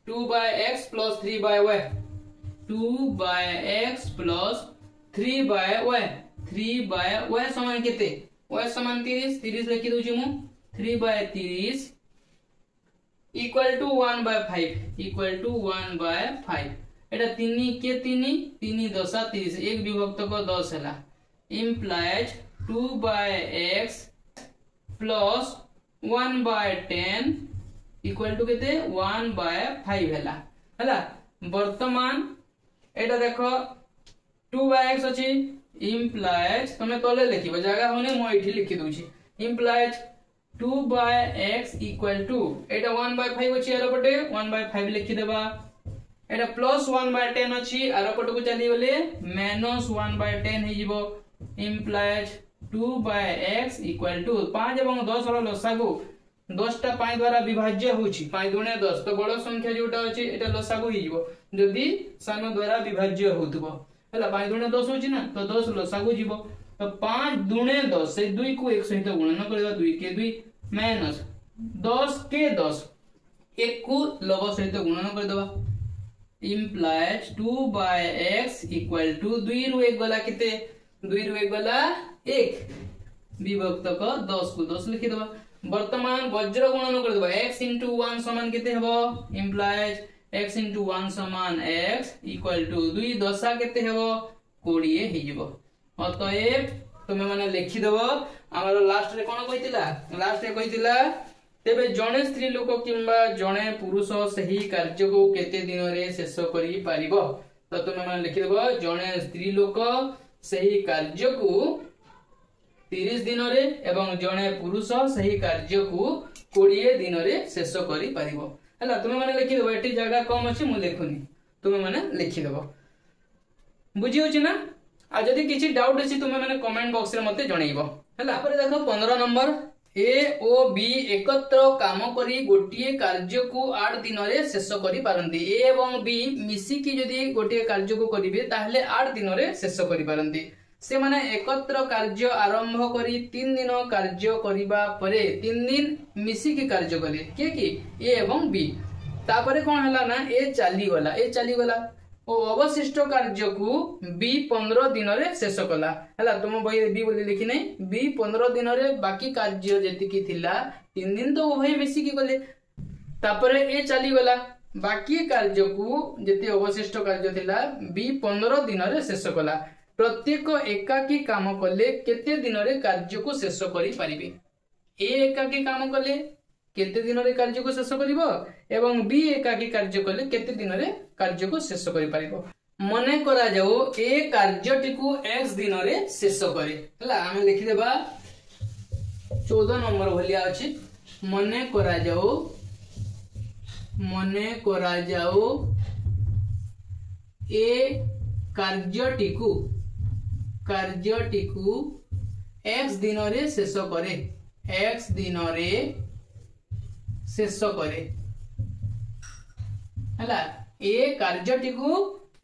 2/x + 3/y 2/x + 3/y 3/y समान केते y समान 30 लिखि दोछि मु 3/30 इक्वल टू 1/5 एटा 3 के 3 10 30 एक विभक्त को 10 हैला implies 2/x plus 1/10 equal to केते 1/5 हैला वर्तमान एटा देखो 2/x अछि इम्प्लाइज तमे तले लिखिबो जगह होने मो एठी लिखि दोछि इम्प्लाइज 2/x इक्वल टू एटा 1/5 अछि आरो पटे 1/5 लिखि देबा एटा प्लस 1/10 अछि आरो पटे को चली गले माइनस 1/10 हे जिवो इम्प्लाइज 2/x इक्वल टू 5 एवं 10 रो लसागु 10 टा 5 द्वारा विभाज्य होछि 5 गुणे 10 तो बड़ संख्या जोटा अछि एटा लसागु हे जिवो जदी सान द्वारा विभाज्य होतबो हला 5 गुणे 10 होछि ना तो 10 लसागु जिवो तो 5 गुणे 10 से 2 को 1 सहित गुणन करबा 2 के 2 माइनस 10 के 10 1 को लव सहित गुणन कर देबा इम्प्लाइज 2/x इक्वल टू 2 रु 1 गला केते 2 रु 1 गला 1 विभक्त को 10 को 10 लिखि देबा वर्तमान वज्र गुणन कर देबा x * 1 समान केते हेबो इम्प्लाइज x * 1 समान x इक्वल टू 2 दशा केते हेबो 20 हे जिवो अतएव तुमे माने लिखि देबो हमर लास्ट रे कोन कहितिला लास्ट रे कहितिला तेबे जणे स्त्री लोक किंबा जणे पुरुष सही कार्य को केते दिन रे शेष करि पारिबो तो तुमे माने लिखि देबो जणे स्त्री लोक सही कार्य को 30 दिन रे एवं जणे पुरुष सही कार्य को 20 दिन रे शेष करि पारिबो हला तुमे माने लिखि देबो एटी जगह कम अछि मु लेखुनी तुमे माने लिखि देबो बुझी होछि ना आ जदी किछि डाउट अछि तुमे माने कमेंट बॉक्स रे मते जणैबो हला पर देखो 15 नंबर ए ओ बी एकत्र काम करी गोटिए कार्य को 8 दिन रे शेष करि पारंती ए एवं बी मिसी की जदी गोटिए कार्य को करिवे ताहले 8 दिन रे शेष करि पारंती से माने एकत्र कार्य आरंभ करी 3 दिन कार्य करिबा परे 3 दिन मिसी की कार्य कले के ए एवं बी तापरे कोन हला ना ए चली गला ओ अवशिष्ट कार्य को बी 15 दिन रे शेष कला हला तुम बही बी बोली लिखि नै बी 15 दिन रे बाकी कार्य जेति की थिला 3 दिन तो उभय मिसी की गले तापरे ए चली गला बाकी कार्य को जेति अवशिष्ट कार्य थिला बी 15 दिन रे शेष कला प्रत्येक एकाकी काम कले केते दिन रे कार्य को शेष करि परिबे ए एकाकी काम कले केते दिन रे कार्य को शेष करिवो एवं बी एकाकी कार्य कले केते दिन रे कार्य को शेष करि परिबो मने करा जाओ ए कार्यटी को x दिन रे शेष करे हला हम लिखि देबा 14 नंबर भलिया अछि मने करा जाओ ए कार्यटी को x दिन रे शेष करे x दिन रे शेष करे हला ए कार्यटी को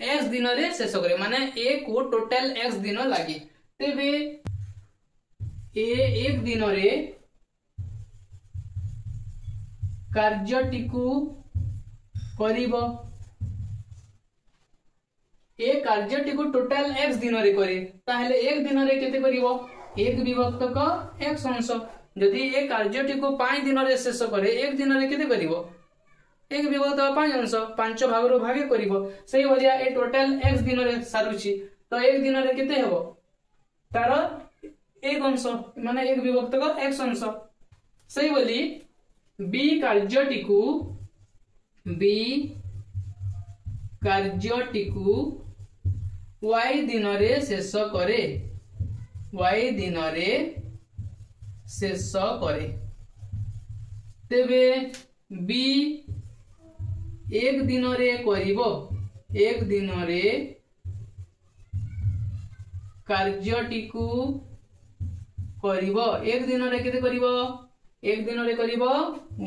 x दिन रे शेष करे माने ए को टोटल x दिन लागी तेबे ए एक दिन रे कार्यटी को करिवो ए कार्यटी को टोटल x दिन रे करे ताहले एक दिन रे केते करिवो एक विभक्त को x अंश जदी ए कार्यटी को 5 दिन रे शेष करे एक दिन रे केते करिवो एक विभक्त 5 अंश 5 भाग रो भागे करिवो सही भलिया ए टोटल x दिन रे सारुची तो एक दिन रे केते हेबो तार एक अंश माने एक विभक्त को x अंश सही बोली b कार्यटी को y दिन रे शेष करे y दिन रे शेष करे तेबे b एक दिन रे करिवो एक दिन रे कार्यटी को करिवो एक दिन रे केते करिवो एक दिन रे करिवो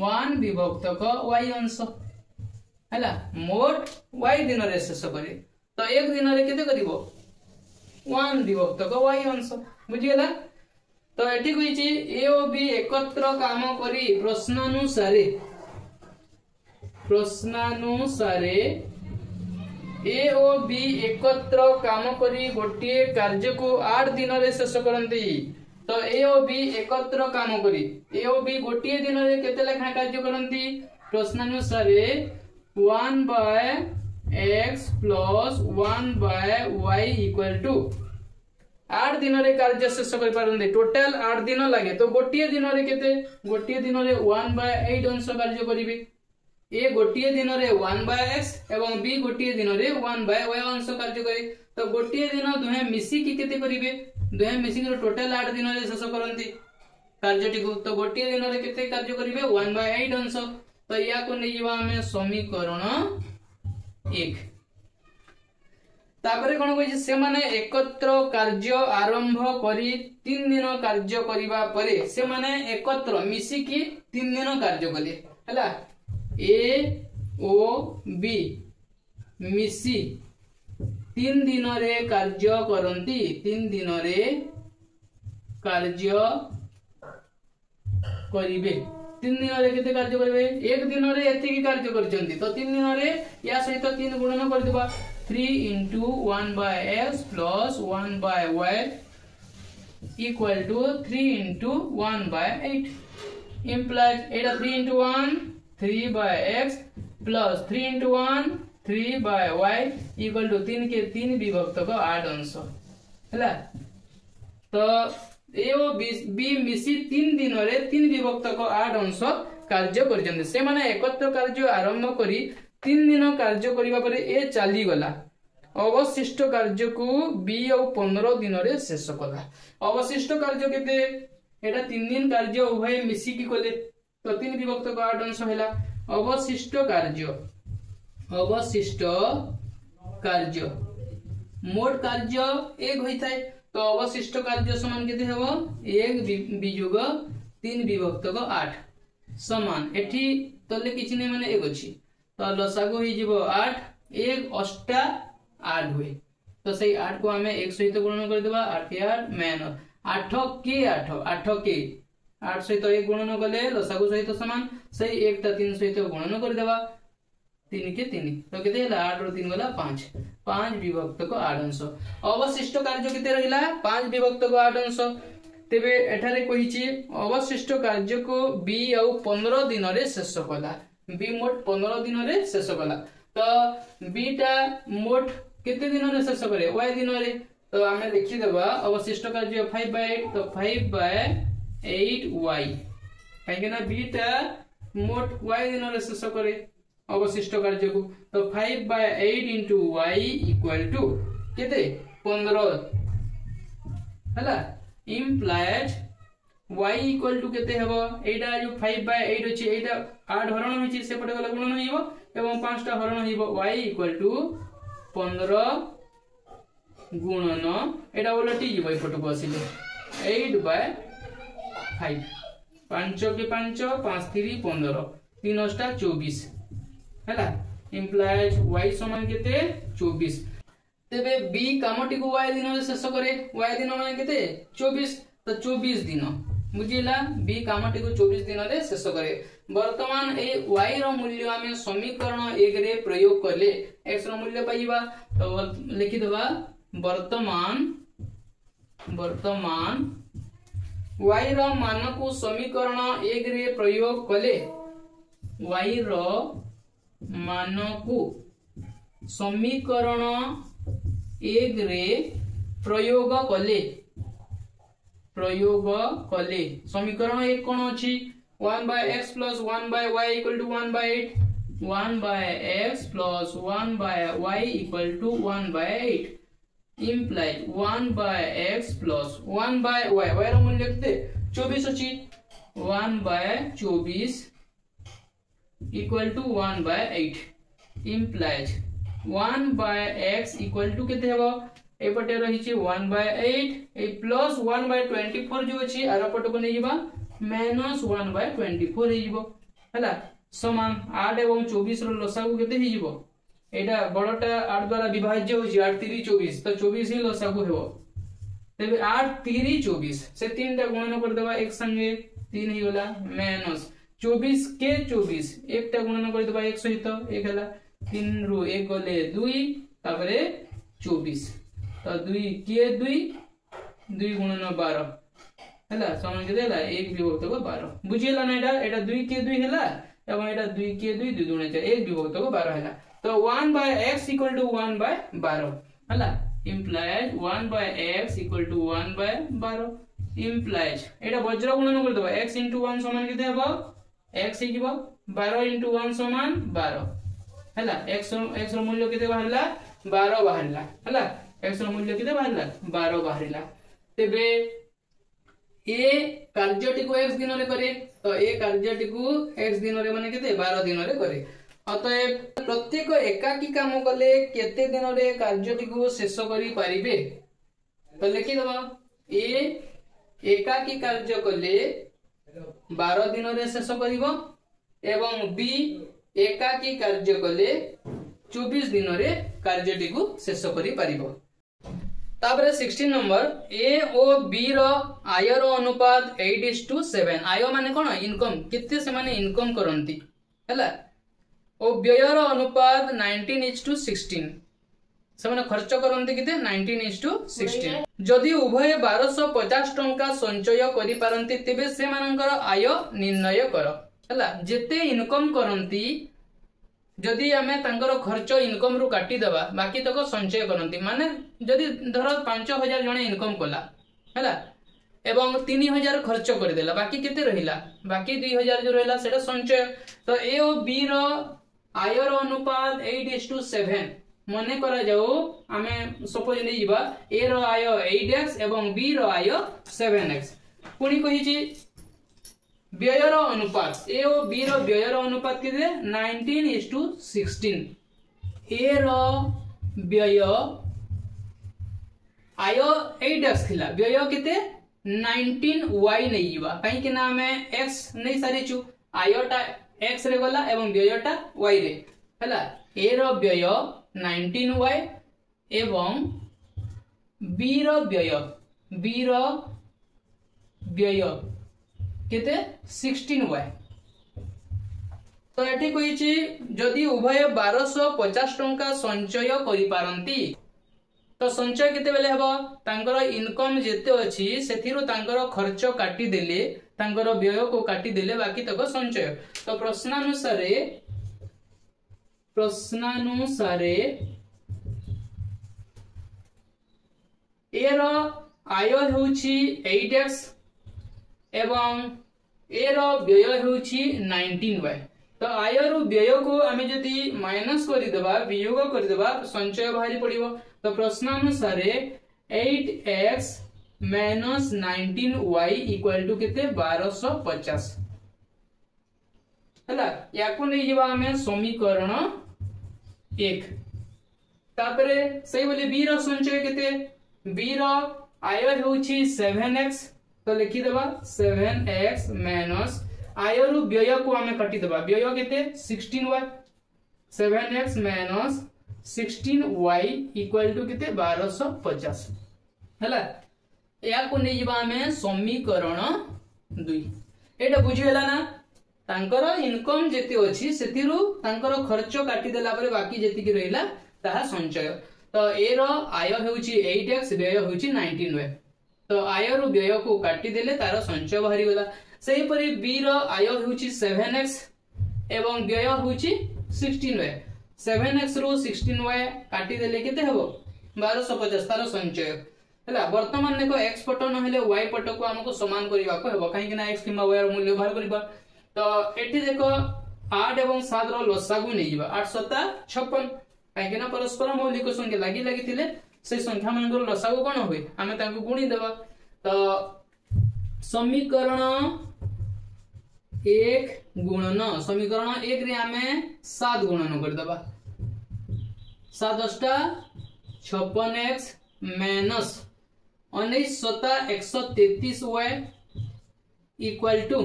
1 विभक्त को y अंश हला मोट y दिन रे शेष करे तो एक दिन रे केते करिवो 1 विभक्त को y अंश बुझि गेला तो एठी कहिछि ए ओ बी एकत्र काम करी प्रश्नानुसारे ए ओ बी एकत्र काम करी गोटिए कार्य को 8 दिन रे शेष करंती तो ए ओ बी एकत्र काम करी ए ओ बी गोटिए दिन रे केते लेखा कार्य करंती प्रश्नानुसारे 1/x + 1/y = 8 दिन रे कार्य शेष कर पारंदे टोटल 8 दिन लागे तो गोटिए दिन रे केते गोटिए दिन रे 1/8 अंश कार्य करिवे ए गोटिए दिन रे 1/x एवं बी गोटिए दिन रे 1/y अंश कार्य करे तो गोटिए दिन दुहे मिसी की केते करिवे दुहे मिसी के टोटल 8 दिन रे शेष करंती कार्यटी को तो गोटिए दिन रे केते कार्य करिवे 1/8 अंश तो या को नै जीवा हमें समीकरण 1 तापरे कोन कहि से माने एकत्र कार्य आरंभ करी 3 दिन कार्य करिवा परे से माने एकत्र मिसी की 3 दिन कार्य कले हला ए ओ बी मिसी 3 दिन रे कार्य करंती 3 दिन रे कार्य करिवे 3 दिन रे केते कार्य करिवे एक दिन रे एति की कार्य करचंती तो 3 दिन रे या सहित 3 गुणन कर देबा 3 into 1/x plus 1/y equal to 3 into 1/8 implies Etah 3 into 1 3/x plus 3 into 1 3/y equal to 3 के 3 विभक्त को 8 अंश हैला तो ए ओ बी मिसी 3 दिन रे 3 विभक्त को 8 अंश कार्य करजंदे से माने एकत्र कार्य आरंभ करी 3 दिन कार्य करिवा परे ए चाली गला अवशिष्ट कार्य को बी और 15 दिन रे शेष कला अवशिष्ट कार्य केते एटा 3 दिन कार्य उभय मिसी की कोले तो 3 विभक्त को 8 अंश हैला अवशिष्ट कार्य मोट कार्य 1 होइताय तो अवशिष्ट कार्य समान केते हेबो 1 वियोग 3 विभक्त को 8 समान एठी तले किछि नै माने 1 अछि तो लसागु होई जिवो 8 1 8 8 हुए तो सही 8 को हमें 1 सहित गुणन कर देबा 8 8 माइनस 8 के 8 के 8 सहित 1 गुणन कले लसागु सहित समान सही 1 ता 3 सहित गुणन कर देबा 3 के 3 तो केते हला 8 और 3 गला 5 विभक्त को 8 अंश अवशिष्ट कार्य केते रहिला 5 विभक्त को 8 अंश तेबे एठारे कहिछि अवशिष्ट कार्य को बी और 15 दिन रे शेष कला बी मोट 15 दिन रे शेष कला तो बी टा मोट केते दिन रे शेष करे y दिन रे तो हमें लिखि देबा अवशिष्ट कार्य 5/8 तो 5/8y काहे ना बी टा मोट y दिन रे शेष करे अवशिष्ट कार्य को तो 5/8 into y equal to केते 15 हला implies y equal to केते हेबो एटा जो 5/8 अछि एटा 8 हरण होछि सेपटे गला गुणन होइबो एवं 5 टा हरण होइबो y equal to 15 गुणन एटा उलटी जीवो एपटको आसिले 8/5 5 के 5 5 3 15 3 टा 24 हैला implies y समान केते 24 तेबे b कामटी को y दिन रे शेष करे y दिन माने केते 24 तो 24 दिन बुझिला b कामटी को 24 दिन रे शेष करे वर्तमान ए y रो मूल्य हमें समीकरण 1 रे प्रयोग करले x रो मूल्य पाइबा तो लिखि देबा वर्तमान y रो मान को समीकरण 1 रे प्रयोग कले y रो मान को समीकरण 1 रे प्रयोग कले समीकरण 1 कोन अछि 1/x plus 1/y equal to 1/8 1/x plus 1/y equal to 1/8 imply 1/x plus 1/y y रो मूल्य केते 24 अछि 1/24 equal to 1/8 implies 1/x equal to केते हेबो एपटे रही छी 1/8 ए प्लस 1/24 जो अछि आर पट को नै जिबा माइनस 1/24 हे जिवो हला समान 8 एवं 24 रो लसागु केते हे जिवो एटा बडटा 8 द्वारा विभाज्य हो 8 3 24 तो 24 ही लसागु हेबो तबे 8 3 24 से 3 टा गुणन कर देबा एक संगे 3 ही होला माइनस 24 के 24 एक टा गुणन कर देबा 1 सहित 1 हला 3 रो 1 गले 2 तापरे 24 तो 2 के 2 गुणन 12 हला समान के देला 1 विभक्त को 12 बुझिला ना एटा 2 के 2 हला एवं एटा 2 के 2 2 गुणन 1 विभक्त को 12 हला तो 1/x = 1/12 हला implies 1/x equal to 1/12 implies एटा वज्र गुणन कर दबा x * 1 समान केते हेबो x हे जिवो 12 * 1 समान 12 हैला x रो मूल्य केते बाहरला 12 बाहरला हैला x रो मूल्य केते बाहरला 12 बाहरला तेबे ए कार्यटी को x दिन रे करे तो ए कार्यटी को x दिन रे माने केते 12 दिन रे करे अतएव प्रत्येक एकाकी काम कले केते दिन रे कार्यटी को शेष करि परिबे तो लिखि दबा ए एकाकी कार्य कले 12 दिन रे शेष करिवो एवं बी एकाकी कार्य कले 24 दिन रे कार्यटी को शेष करि परिबो तापरे 16 नंबर ए ओ बी रो आय रो अनुपात 8:7 आय माने कोन इनकम केते से माने इनकम करंती हैला ओ व्यय रो अनुपात 19:16 से माने खर्च करंती केते 19:16 जदि उभय 1250 टंका संचय करि पारंती तेबे से मानकर आय निर्णय कर हैला जेते इनकम करंती जदि आमे तांकर खर्च इनकम रु काटी दबा बाकी तक संचय करंती माने जदि धर 5000 जने इनकम कला हैला एवं 3000 खर्च कर देला बाकी केते रहिला बाकी 2000 जो रहिला सेटा संचय तो ए ओ बी रो आय रो अनुपात 8:7 मने करा जाऊ आमे सपोज नै जिबा ए रो आय 8x एवं बी रो आय 7x पुनी कहि छी व्यय रो अनुपात ए ओ बी रो व्यय रो अनुपात केते 19:16 ए रो व्यय आय 8x थिला व्यय केते 19y नै जिबा काई के ना हमें x नै सारी छु आयटा x रे गला एवं व्ययटा y रे हला a रो व्यय 19y एवं b रो व्यय केते 16y तो एठी कहि छि जदि उभय 1250 टंका संचय करि पारंती तो संचय केते बेले हबो तांकर इनकम जेते अछि सेथिरु तांकर खर्च काटी देले तांकर व्यय को काटी देले बाकी तक संचय तो प्रश्नानुसारे ए रो आय होउछि 8x एवं ए रो व्यय होउछि 19y तो आय रो व्यय को आमे जदि माइनस करि देबा वियोग करि देबा संचय बाहरी पड़िबो तो प्रश्नानुसारे 8x - 19y इक्वल टू केते 1250 हला याको नै जिबा हमें समीकरण 1 तापरे सही बोले b रो संचय केते b रो आय होउछि 7x तो लिखि देबा 7x माइनस आय रो व्यय को हमें काटी देबा व्यय केते 16y 7x minus 16y equal to केते 1250 हला या को नै जिबा हमें समीकरण 2 एटा बुझी हला ना तांकर इनकम जेते अछि सेतिरु तांकर खर्च काटी देला परे बाकी जेति कि रहिला ताहा संचय तो ए रो आय होउछि 8x व्यय होउछि 19y तो आय रो व्यय को काटी देले तार संचय बाहरी गला सेही परि बी रो आय होउछि 7x एवं व्यय होउछि 16y 7x रो 16y काटी देले केते हेबो 1250 तार संचय हला वर्तमान देखो x पट न हेले y पट को हमको समान करिवा को हेबो काहे कि ना x किमा y रो मूल्य बाहर करिबा तो एठी देखो 8 एवं 7 रो लसागु नै जिबा 8 7 56 काहे कि ना परस्पर मौलिक संख्या लागि लागि थिले से संख्या मान लसागु कोन होय हमें ताको गुणी देबा तो समीकरण 1 गुणन समीकरण 1 रे हमें 7 गुणन कर देबा 7 * 56x minus 19 7 133y equal to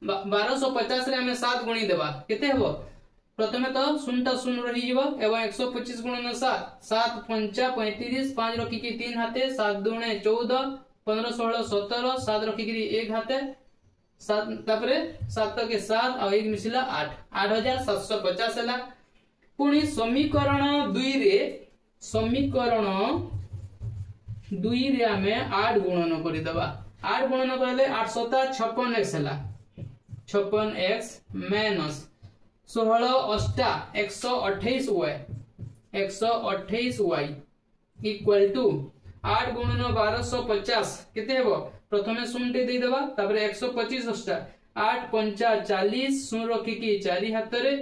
1250 रे हमें 7 गुणी देबा केते हेबो प्रथमे तो 0 0 रही जीवो एवं 125 गुणन 7 7 5 35 5 रखी की 3 हाथे 7 दूने 14 15 16 17 7 रखी की 1 हाथे 7 तापरे 7 के 7 और 1 मिसिला 8 8750 हला पुनी समीकरण 2 रे हमें 8 गुणन करि दबा 8 गुणन करले 8 7 56x हला 56x minus 16 8 128y equal to 8 गुणन 1250 केते हेबो प्रथमे 0 टे दे देबा तापर 125 अष्टा 8 पंचा 40 0 रखी की 4 हाथ रे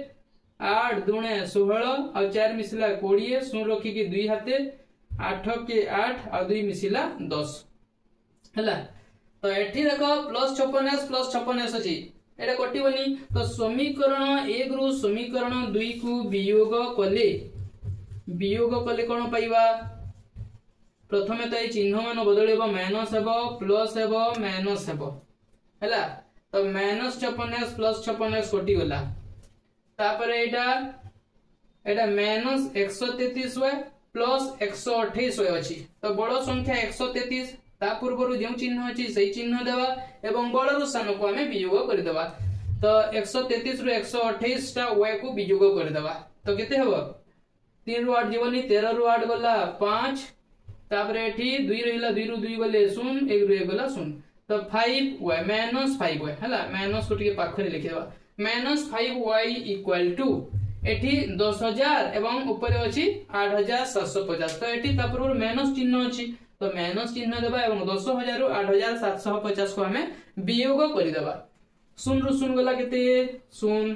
8 दुणे 16 और 4 मिसिला 20 0 रखी की 2 हाथे 8 के 8 और 2 मिसिला 10 हला। तो एठी देखो +56s अछि एटा कटिबनी। तो समीकरण 1 रु समीकरण 2 को वियोग कले कोन पाइबा प्रथमे तो चिन्ह मान बदलैबो माइनस हेबो प्लस हेबो माइनस हेबो हला। तो -56s +56s कटि गला तापर एटा -133 होय प्लस 128 होय अछि। तो बड़ संख्या 133 ता पूर्व जो चिन्ह अछि सही चिन्ह देबा एवं बड़ रु सान को हमें वियोग कर देबा। तो 133 रु 128 टा y को वियोग कर देबा। तो केते हेबो 3 रु 8 जीवनी 13 रु 8 गला 5 तापर एठी 2 रहिला 2 रु 2 गले 0 1 रु 1 गला 0। तो 5y -5y हला माइनस को टिके पाखरे लिखि देबा -5y इक्वल टू एठी 10000 एवं ऊपर अछि 8750। तो एठी ता पूर्व माइनस चिन्ह अछि तो माइनस चिन्ह देबा एवं 10000 रु 8750 को हमें वियोग कर देबा। 0 रु 0 गला केते 0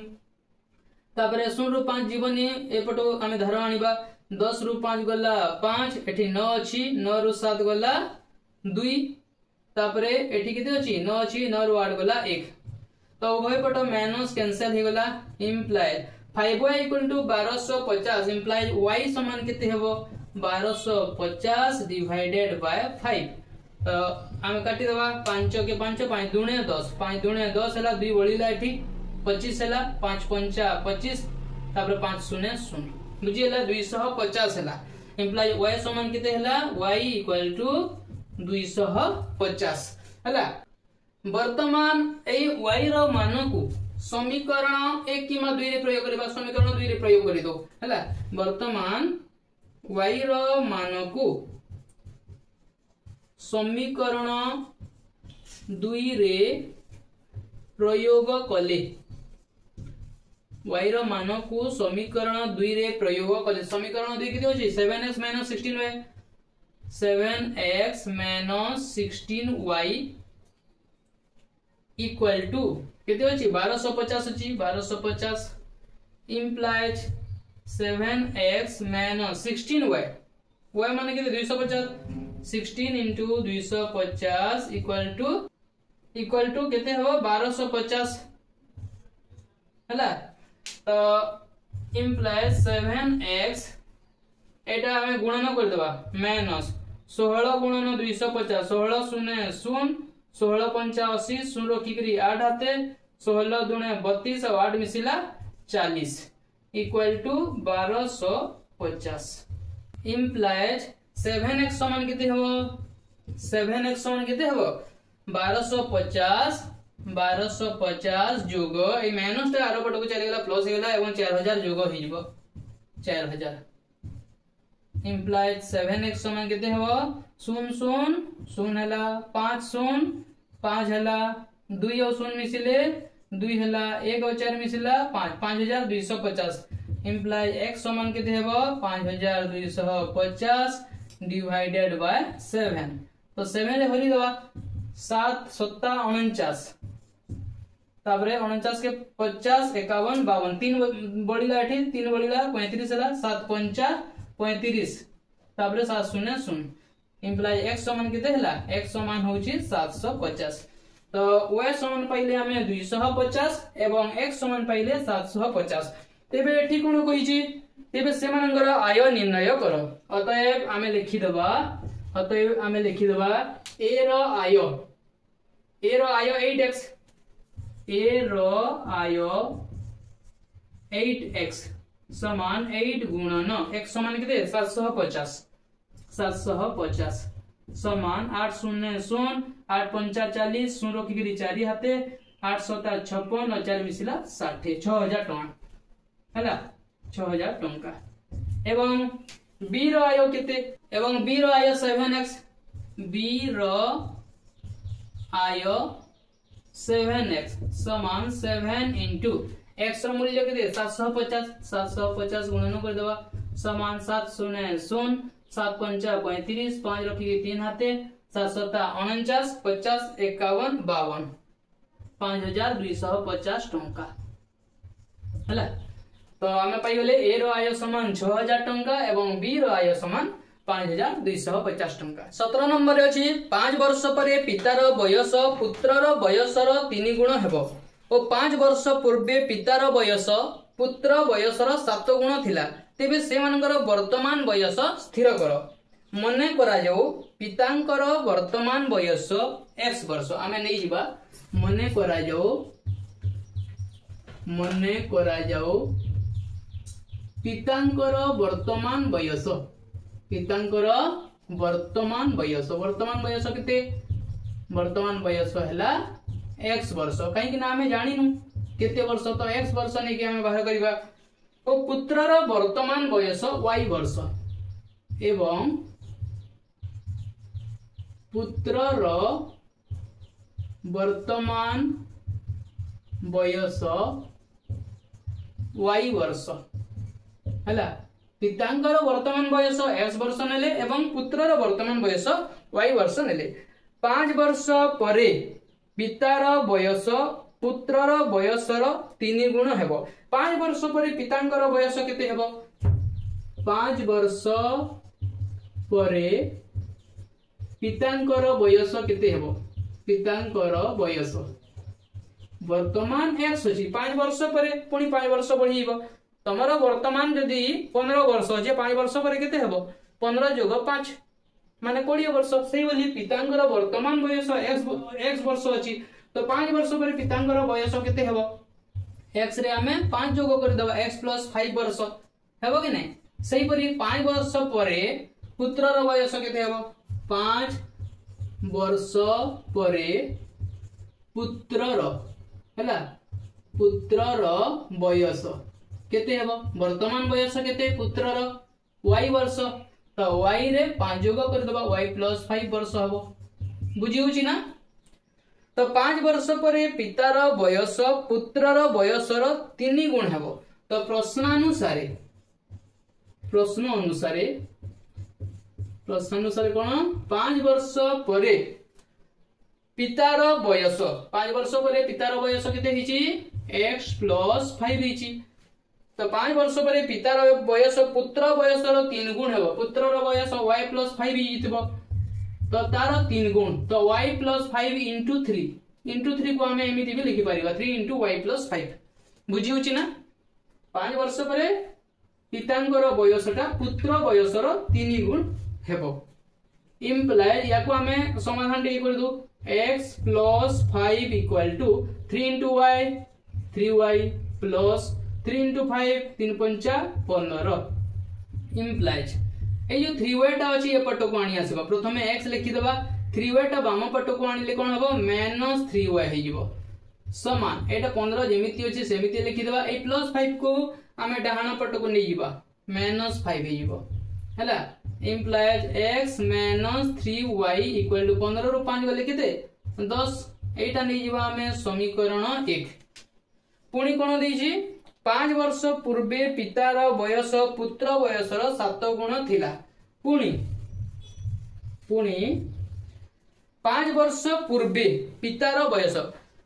तापर 0 रु 5 जीवनी एपटो हमें धार आनिबा 10 रु 5 गला 5 एठी 9 अछि 9 रु 7 गला 2 तापर एठी केते अछि 9 अछि 9 रु 8 गला 1। तो उभय पट माइनस कैंसिल हे गला imply 5y equal to 1250 imply y समान केते हेबो 1250 डिवाइडेड बाय 5। तो हम काटी देबा 5 के 5 5 दुणे 10 5 दुणे 10 हला 2 बळीला एठी 25 हला 5 पंचा 25 तापर 5 शून्य 0 बुझी हला 250 हला इंप्लाय y समान केते हला y इक्वल टू 250 हला। वर्तमान एई y रो मान को समीकरण 1 किमा 2 रे प्रयोग करबा समीकरण 2 रे प्रयोग करि दो हला। वर्तमान y रो मान को समीकरण 2 रे प्रयोग कले y रो मान को समीकरण 2 रे प्रयोग कले समीकरण 2 केते होची 7x - 16y 7x - 16y equal to केते होची 1250 होची 1250 इंप्लाइज 7x - 16y y माने केते 250 16 into 250 इक्वल टू केते हो 1250 हला। तो इंप्लाइज 7x एटा हमें गुणन कर देबा माइनस 16 गुणन 250 16 शून्य 0 16 पंचा 80 0 किकरी 8 हाथे 16 दुणे 32 और 8 मिसिला 40 इक्वल टू 1250 इंप्लाइज 7x समान केते हो 7x समान केते हो 1250 जोग ए माइनस टा आरो पटको चली गेला प्लस हे गेला एवं 4000 जोग हो जिवो 4000 इंप्लाइज 7x समान केते हो 0 0 0 हला 5 0 5 हला 2 और 0 मिसिले 2 हला 1 और 4 मिसिला 5 5250 इंप्लाइज x समान केते हेबो 5250 डिवाइडेड बाय 7। तो 7 रे भरी देबा 7 7 49 ताबरे 49 के 50 51 52 3 बढिला एठी 3 बढिला 35 हला 7 5 35 ताबरे 7 0 0 इंप्लाय x समान केते हला x समान होची 750। तो y समान पाइले हमें 250 एवं x समान पाइले 750 तेबे एठी कोन कहि छी तेबे सेमानंगर आय निर्णय करो। अतएव आमे लिखि देबा a row I 8x a row I 8x समान 8 गुणन x समान केते 750 समान 8 0 0 8 5 40 0 किकरी 4 हाथे 8 7 56 और 4 मिसिला 60 6000 टका हला 6000 टका एवं b रो आय केते एवं b रो आय 7x b रो आय 7x समान 7 into x रो मूल्य केते 750 गुणन कर देबा समान 7 शून्य 0 7 पंचा 35 5 रखिए 3 हाथे 7 सता 49 50 51 52 5250 टंका हला। तो आमे पाई गले ए रो आय समान 6000 टंका एवं बी रो आय समान 5250 टंका। 17 नंबर रे अछि 5 वर्ष परे पितार बयस पुत्रर बयसर 3 गुण हेबो और 5 वर्ष पूर्वे पितार बयस पुत्र बयसर 7 गुण थिला तेबे से मानकर वर्तमान बयस स्थिर कर। मने करा जाऊ पितांकर वर्तमान बयस x वर्ष आमे नै जिबा मने करा जाऊ पितांकर वर्तमान बयस वर्तमान बयस केते वर्तमान बयस हैला x वर्ष कहीं ना आमे जानिनु केते वर्ष तो x वर्ष नै कि आमे बाहर करिबा ओ पुत्रर वर्तमान बयस y वर्ष एवं पुत्रर वर्तमान बयस y वर्ष हैला। पितांकर वर्तमान बयस x वर्ष नेले एवं पुत्रर वर्तमान बयस y वर्ष नेले। 5 वर्ष परे पितार बयस पुत्रर बयसर 3 गुण हेबो। 5 वर्ष परे पितांकर बयस केते हेबो 5 वर्ष परे पितांकर बयस केते हेबो पितांकर बयस वर्तमान x अछि 5 वर्ष परे पुनी 5 वर्ष बढ़ीबो तमरो वर्तमान जदी 15 वर्ष जे 5 वर्ष परे केते हेबो 15 जोग 5 माने 20 वर्ष सेही बोली पितांकर वर्तमान बयस x वर्ष अछि तो 5 वर्ष परे पितांकर बयस केते हेबो x रे हमें 5 जोग कर देबा x + 5 वर्ष हेबो कि नै। सेही परी 5 वर्ष परे पुत्रर बयस केते हेबो 5 वर्ष परे पुत्रर हैला पुत्रर बयस केते हेबो वर्तमान बयस केते पुत्रर y वर्ष तो y रे 5 जोग कर देबा y + 5 वर्ष हेबो बुझी होची ना। तो 5 वर्ष परे पितार बयस पुत्रर बयसर 3 गुण हेबो। तो प्रश्न अनुसारे कोन 5 वर्ष परे पितार बयस 5 वर्ष परे पितार बयस केते हिची x + 5 हिची। तो 5 वर्ष परे पितार बयस पुत्र बयसर 3 गुण हेबो पुत्रर बयस y + 5 हिथिबो तो तार 3 गुण तो y + 5 * 3 को हमें एमिति भी लिखि परिबा 3 * y + 5 बुझी होची ना। 5 वर्ष परे पितांकर बयसटा पुत्र बयसर 3 गुण हेबो इम्प्लाइज याको हमें समाधान टे कर दो x + 5 = 3 * y 3y + 3 * 5 3 पंचा 15 इम्प्लाइज ए जो 3y टा अछि ए पट को आनी आसीबा प्रथमे x लिखि देबा 3y टा बाम पट को आनिले कोन हबो -3y हे जिवो समान एटा 15 जेमिति अछि सेमिति लिखि देबा ए +5 को हमें डाहाना पट को नै जिबा -5 हे जिवो हैला इम्प्लाइज x - 3y = 15 रो 5 गले केते 10 एटा नै जिबा हमें समीकरण 1 पुणी कोन दै छी 5 वर्ष पूर्वे पितार बयस पुत्र बयसर 7 गुण थिला पुणी 5 वर्ष पूर्वे पितार बयस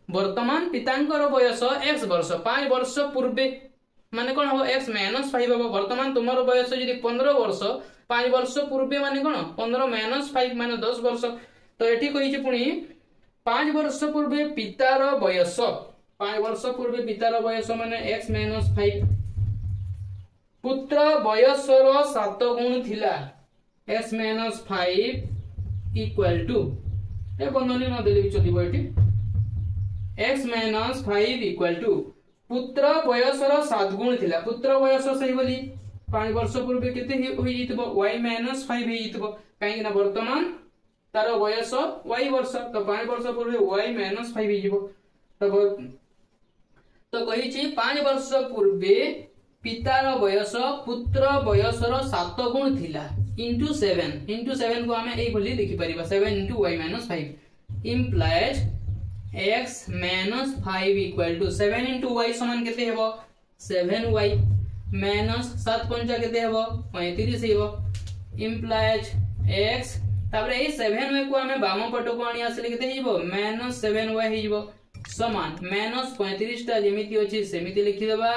वर्तमान पितांकर बयस x वर्ष 5 वर्ष पूर्वे माने कोन हो x - 5 हो वर्तमान तुमरो बयस यदि 15 वर्ष 5 वर्ष पूर्वे माने कोन 15 - 5 माने 10 वर्ष तो एठी कहि छी पुणी 5 वर्ष पूर्वे पितार बयस 5 वर्ष पूर्वे पितार बयस माने x - 5 पुत्र बयसर 7 गुण थिला x - 5 = ए बंधनी न देले चलिबो एठी x - 5 = पुत्र बयसर 7 गुण थिला पुत्र बयस सही बोली 5 वर्ष पूर्वे केते होई जितबो y - 5 होई जितबो काहे ना वर्तमान तार बयस y वर्ष तो 5 वर्ष पूर्वे y - 5 होई जिवो तो कहि छी 5 वर्ष पूर्वे पितार बयस पुत्र बयसर 7 गुण थिला * 7 को हमें ए बोली लिखि परिबा 7 * y - 5 implies x - 5 = 7 * y समान केते हेबो 7y माइनस 7 पंचा केते हेबो 35 हेबो इंप्लाइज x तापरे ए 7y को हमें बाम पट को आनी आसले केते हेबो -7y हेबो समान -35 टा जेमिति अछि सेमिति लिखि देबा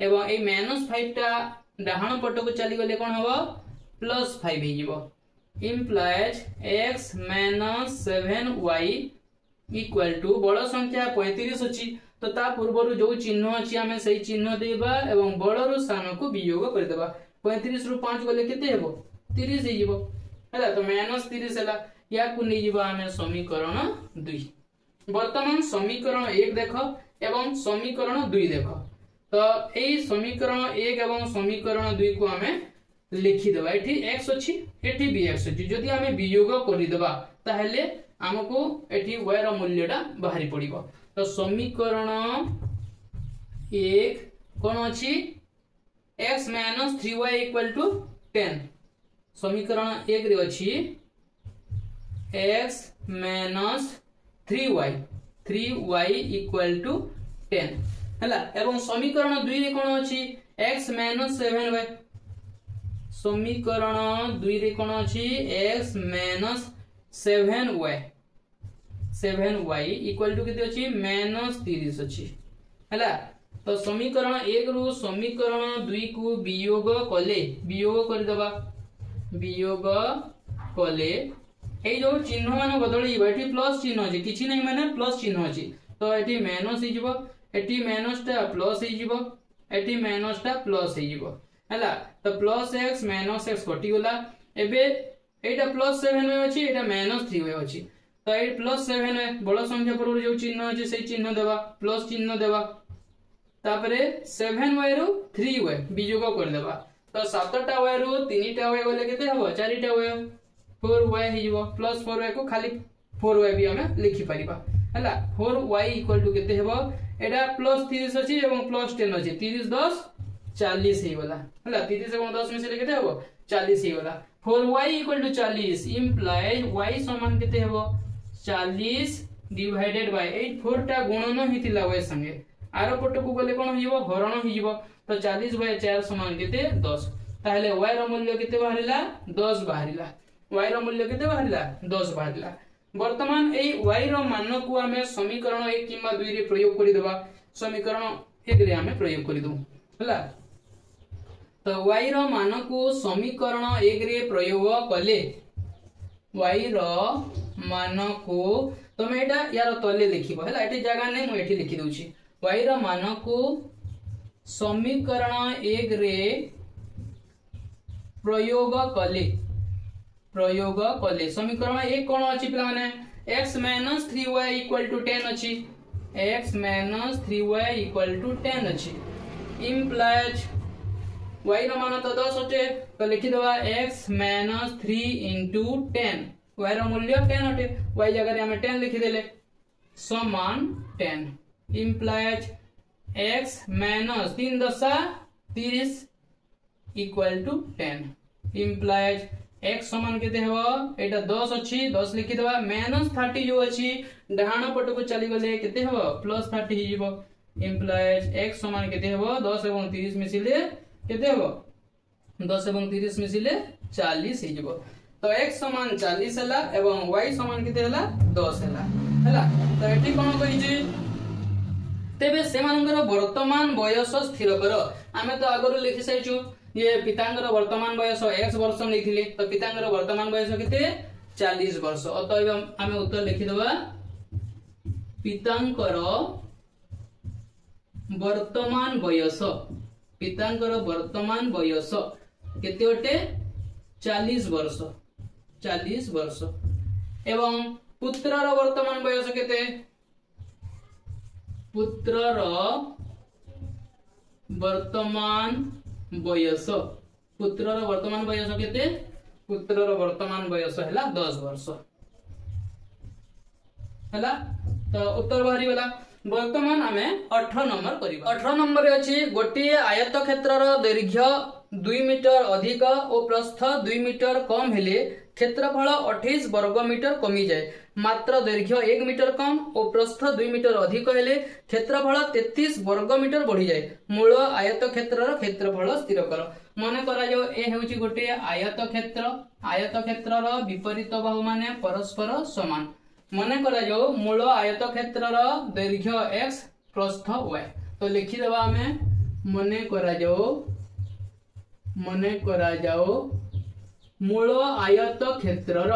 एवं ए -5 टा डाहाण पट को चली गले कोन हेबो +5 हेजिबो implies x - 7y equal to बड़ संख्या 35 अछि तो ता पूर्वरु जो चिन्ह अछि हमें सही चिन्ह देबा एवं बड़रो स्थान को वियोग कर देबा 35 रु 5 गले केते हेबो 30 हेजिबो हला तो -30 हला या को नै जिबा हमें समीकरण 2 वर्तमान समीकरण 1 देखो एवं समीकरण 2 देखो तो एई समीकरण 1 एवं समीकरण 2 को हमें लिखि देबा एठी x अछि एठी भी x अछि जदि हमें वियोग करि देबा ताहेले हमको एठी y रो मूल्यटा बाहरी पड़िबो तो समीकरण 1 कोन अछि x - 3y = 10 समीकरण 1 रे अछि x - 3y = 10 हला एवं समीकरण 2 रे कोन अछि x - 7y समीकरण 2 रे कोन अछि x - 7y इक्वल टू केते अछि -30 अछि हला तो समीकरण 1 रु समीकरण 2 को वियोग कर दबा वियोग कले ए जो चिन्ह मान बदली एठी प्लस चिन्ह अछि किछि नै माने प्लस चिन्ह अछि तो एठी माइनस हि जिवो एठी माइनस टा प्लस हि जिवो एठी माइनस टा प्लस हि जिवो हला तो प्लस x माइनस x कटि गला एबे एटा प्लस 7y अछि एटा माइनस 3y अछि तो ए प्लस 7y बड़ संख्या पर जो चिन्ह अछि से चिन्ह देबा प्लस चिन्ह देबा तापरे 7y रु 3y वियोग कर देबा तो 7टा y रु 3टा y गले केते हबो 4टा y 4y हि जिवो प्लस 4y को खाली 4y भी हमें लिखि परिबा हला 4y इक्वल टू केते हेबो एटा प्लस 30 अछि एवं प्लस 10 अछि 30 10 40 हि गला हला 30 एवं 10 मिसले केते हेबो 40 हि गला 4y equal to 40 implies y समान केते हेबो 40 डिवाइडेड बाय 8 4 टा गुणन हितिला y संगे आरो पट को गले कोन हिबो हरण हिबो तो 40 बाय 4 समान केते 10 ताहले y रो मूल्य केते बाहरिला 10 बाहरिला y रो मूल्य केते बाहरिला 10 बाहरिला वर्तमान ए y रो मान को हमें समीकरण 1 किबा 2 रे प्रयोग करि देबा समीकरण 1 रे हमें प्रयोग करि दउ हला तो y रो मान को समीकरण 1 रे प्रयोग कले y रो मान को तमे एटा यार तले लिखिबो हला एटी जगह नै मु एठी लिखि दउची y रो मान को समीकरण 1 रे प्रयोग कले समीकरण 1 कोन अछि पिला माने x - 3y = 10 अछि x - 3y = 10 अछि इंप्लाइज y रो मान तो 10 अटे तो लिखि दबा x - 3 * 10 y रो मूल्य 10 अटे y जगह रे हम 10 लिखि देले समान 10 इंप्लाइज x - 3 10 30 = 10 इंप्लाइज x समान केते हेबो एटा 10 अछि 10 लिखि दबा -30 जो अछि डाहाण पट को चली गले केते हेबो +30 हि जिवो इंप्लाइज x समान केते हेबो 10 एवं 30 मिसिले केते हेबो 10 एवं 30 मिसिले 40 हि जिवो तो x समान 40 हला एवं y समान केते हला 10 हला तो एठी कोन कहि जे तेबे सेमानंगर वर्तमान वयस स्थिर कर आमे तो आगरो लिखि सैछु ये पितांगर वर्तमान वयस x वर्ष लिखिले तो पितांगर वर्तमान वयस केते 40 वर्ष अतएव आमे उत्तर लिखि दबा पितांकर वर्तमान वयस केते ओटे 40 वर्ष एवं पुत्रर वर्तमान वयस केते पुत्रर वर्तमान वयस केते पुत्रर वर्तमान वयस हला 10 वर्ष हला तो उत्तर बाहरी वाला वर्तमान हमें 18 नंबर करिबा 18 नंबर रे अछि गोटी आयत क्षेत्रर दैर्घ्य 2 मीटर अधिक और प्रस्थ 2 मीटर कम हेले क्षेत्रफल 28 वर्ग मीटर कमी जाए। मात्र दैर्घ्य 1 मीटर कम और प्रस्थ 2 मीटर अधिक हेले क्षेत्रफल 33 वर्ग मीटर बढ़ी जाए। मूल आयत क्षेत्रर क्षेत्रफल स्थिर कर। मन करा जो ए हेउची गोटे आयत क्षेत्रर विपरीत बाहु माने परस्पर समान। मन करा जो मूल आयत क्षेत्रर दैर्घ्य x प्रस्थ y। तो लिखि देबा हमें मन करा जाओ मूल आयत क्षेत्रर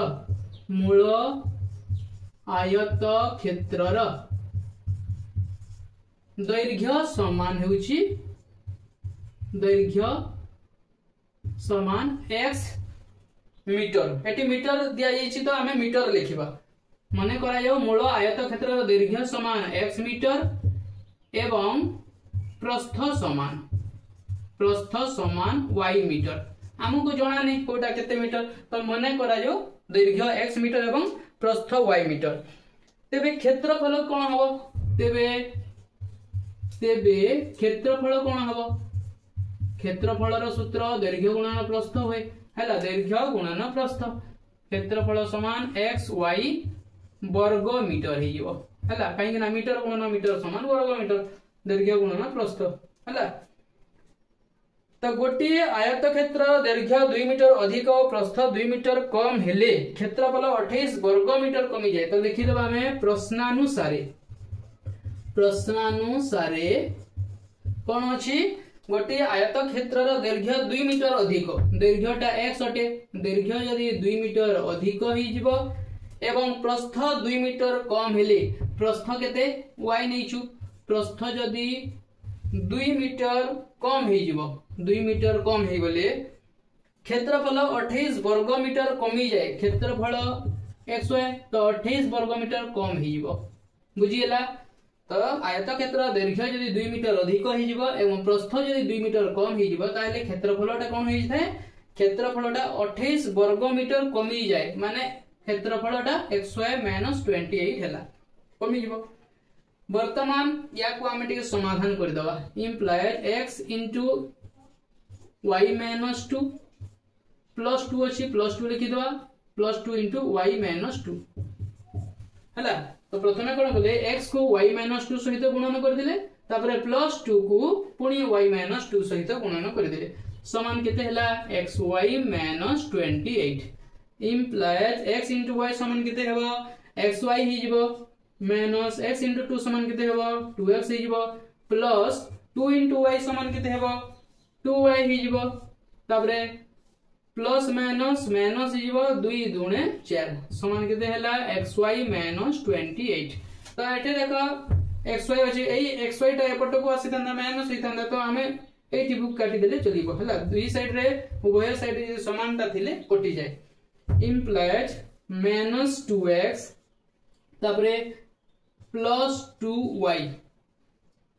दैर्घ्य समान हेउची x मीटर। एटी मीटर दिया जाइछि तो हमें मीटर लिखिबा। मन करा जाओ मूल आयत क्षेत्रर दैर्घ्य समान x मीटर एवं प्रस्थ समान y मीटर। हमको जना नहीं कोटा केते मीटर, तो मन करा जो दैर्घ्य x मीटर एवं प्रस्थ y मीटर। तेबे क्षेत्रफल कोन हबो? तेबे क्षेत्रफल कोन हबो? क्षेत्रफलर सूत्र दैर्घ्य गुणन प्रस्थ होय। हैला दैर्घ्य गुणन प्रस्थ। क्षेत्रफल समान x y वर्ग मीटर हे जिवो। हैला काहे ना मीटर गुणन मीटर समान वर्ग मीटर। दैर्घ्य गुणन प्रस्थ। हैला तो गोटे आयत क्षेत्र दैर्घ्य 2 मीटर अधिक और प्रस्थ 2 मीटर कम हेले क्षेत्रफल 28 वर्ग मीटर कमी जाए। तो लिखि देबा हमें प्रश्नानुसारे कोन अछि गोटे आयत क्षेत्रर दैर्घ्य 2 मीटर अधिक, दैर्घ्यटा x अटे, दैर्घ्य यदि 2 मीटर अधिक ही जिवो एवं प्रस्थ 2 मीटर कम हेले प्रस्थ केते y नैचु। प्रस्थ यदि 2 मीटर कम ही जिवो, 2 मीटर कम ही गले क्षेत्रफल 28 वर्ग मीटर कमी जाए। क्षेत्रफल x है तो 28 वर्ग मीटर कम ही जिवो। बुझिएला? तो आयत क्षेत्र दैर्घ्य यदि 2 मीटर अधिक ही जिवो एवं प्रस्थ यदि 2 मीटर कम ही जिवो ताले क्षेत्रफलटा कोन होई थाए? क्षेत्रफलटा 28 वर्ग मीटर कमी जाए। माने क्षेत्रफलटा xy - 28 हैला कमी जिवो। वर्तमान या को हमें टिके समाधान कर दवा। Implied x into y - 2 plus 2 अछि प्लस 2 लिखि दवा प्लस 2 into y - 2 हैला। तो प्रथमे कोन बोले x को y - 2 सहित गुणन कर दिले, तापरे प्लस 2 को पुनी y - 2 सहित गुणन कर दिले। समान केते हैला xy - 28 implies x into y समान केते हेबो xy ही जिवो माइनस x into 2 समान केते हेबो 2x ही जिवो प्लस 2 into y समान केते हेबो 2y ही जिवो। तापरे प्लस माइनस माइनस ही जिवो 2 दुणे 4 समान केते हैला xy - 28। तो एटे देखो xy अछि एई xy टा एपट को आसी तंदा माइनस ही तंदा, तो हमें एटी बुक काटी देले चलिबो हैला। दुई साइड रे उभय साइड जे समानता थिले कटि जाय। इम्प्लाइज -2x तापरे प्लस 2y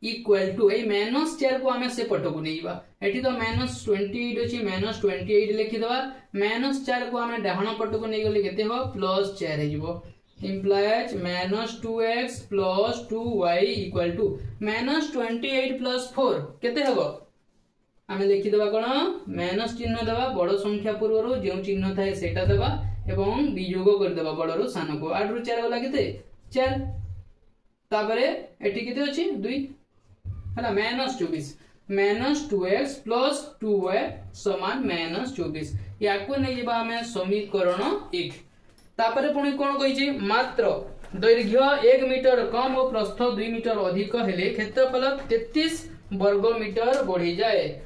इक्वल टू ए -4 को हमें से पटको नैबा। एठी तो -28 अछि -28 लिखि दवा। -4 को हमें डाहण पटको नै गले केते हो +4 हे जिवो। Implies -2x plus 2y equal to -28 plus 4 केते हबो? हमें लिखि दवा कोन माइनस चिन्ह दवा बड़ संख्या पूर्व जो चिन्ह थाए सेटा दवा एवं वियोग कर दवा बड़ रो सान को। 8 रो 4 गला केते 4 तापरे एठी केते अछि 2 हला -24 -2x प्लस 2y समान -24। याको नै जेबा हमें समीकरण 1। तापरे पुनी कोन कहि छी मात्र दैर्घ्य 1 मीटर कम और प्रस्थ 2 मीटर अधिक हेले क्षेत्रफल 33 वर्ग मीटर बढ़ी जाए।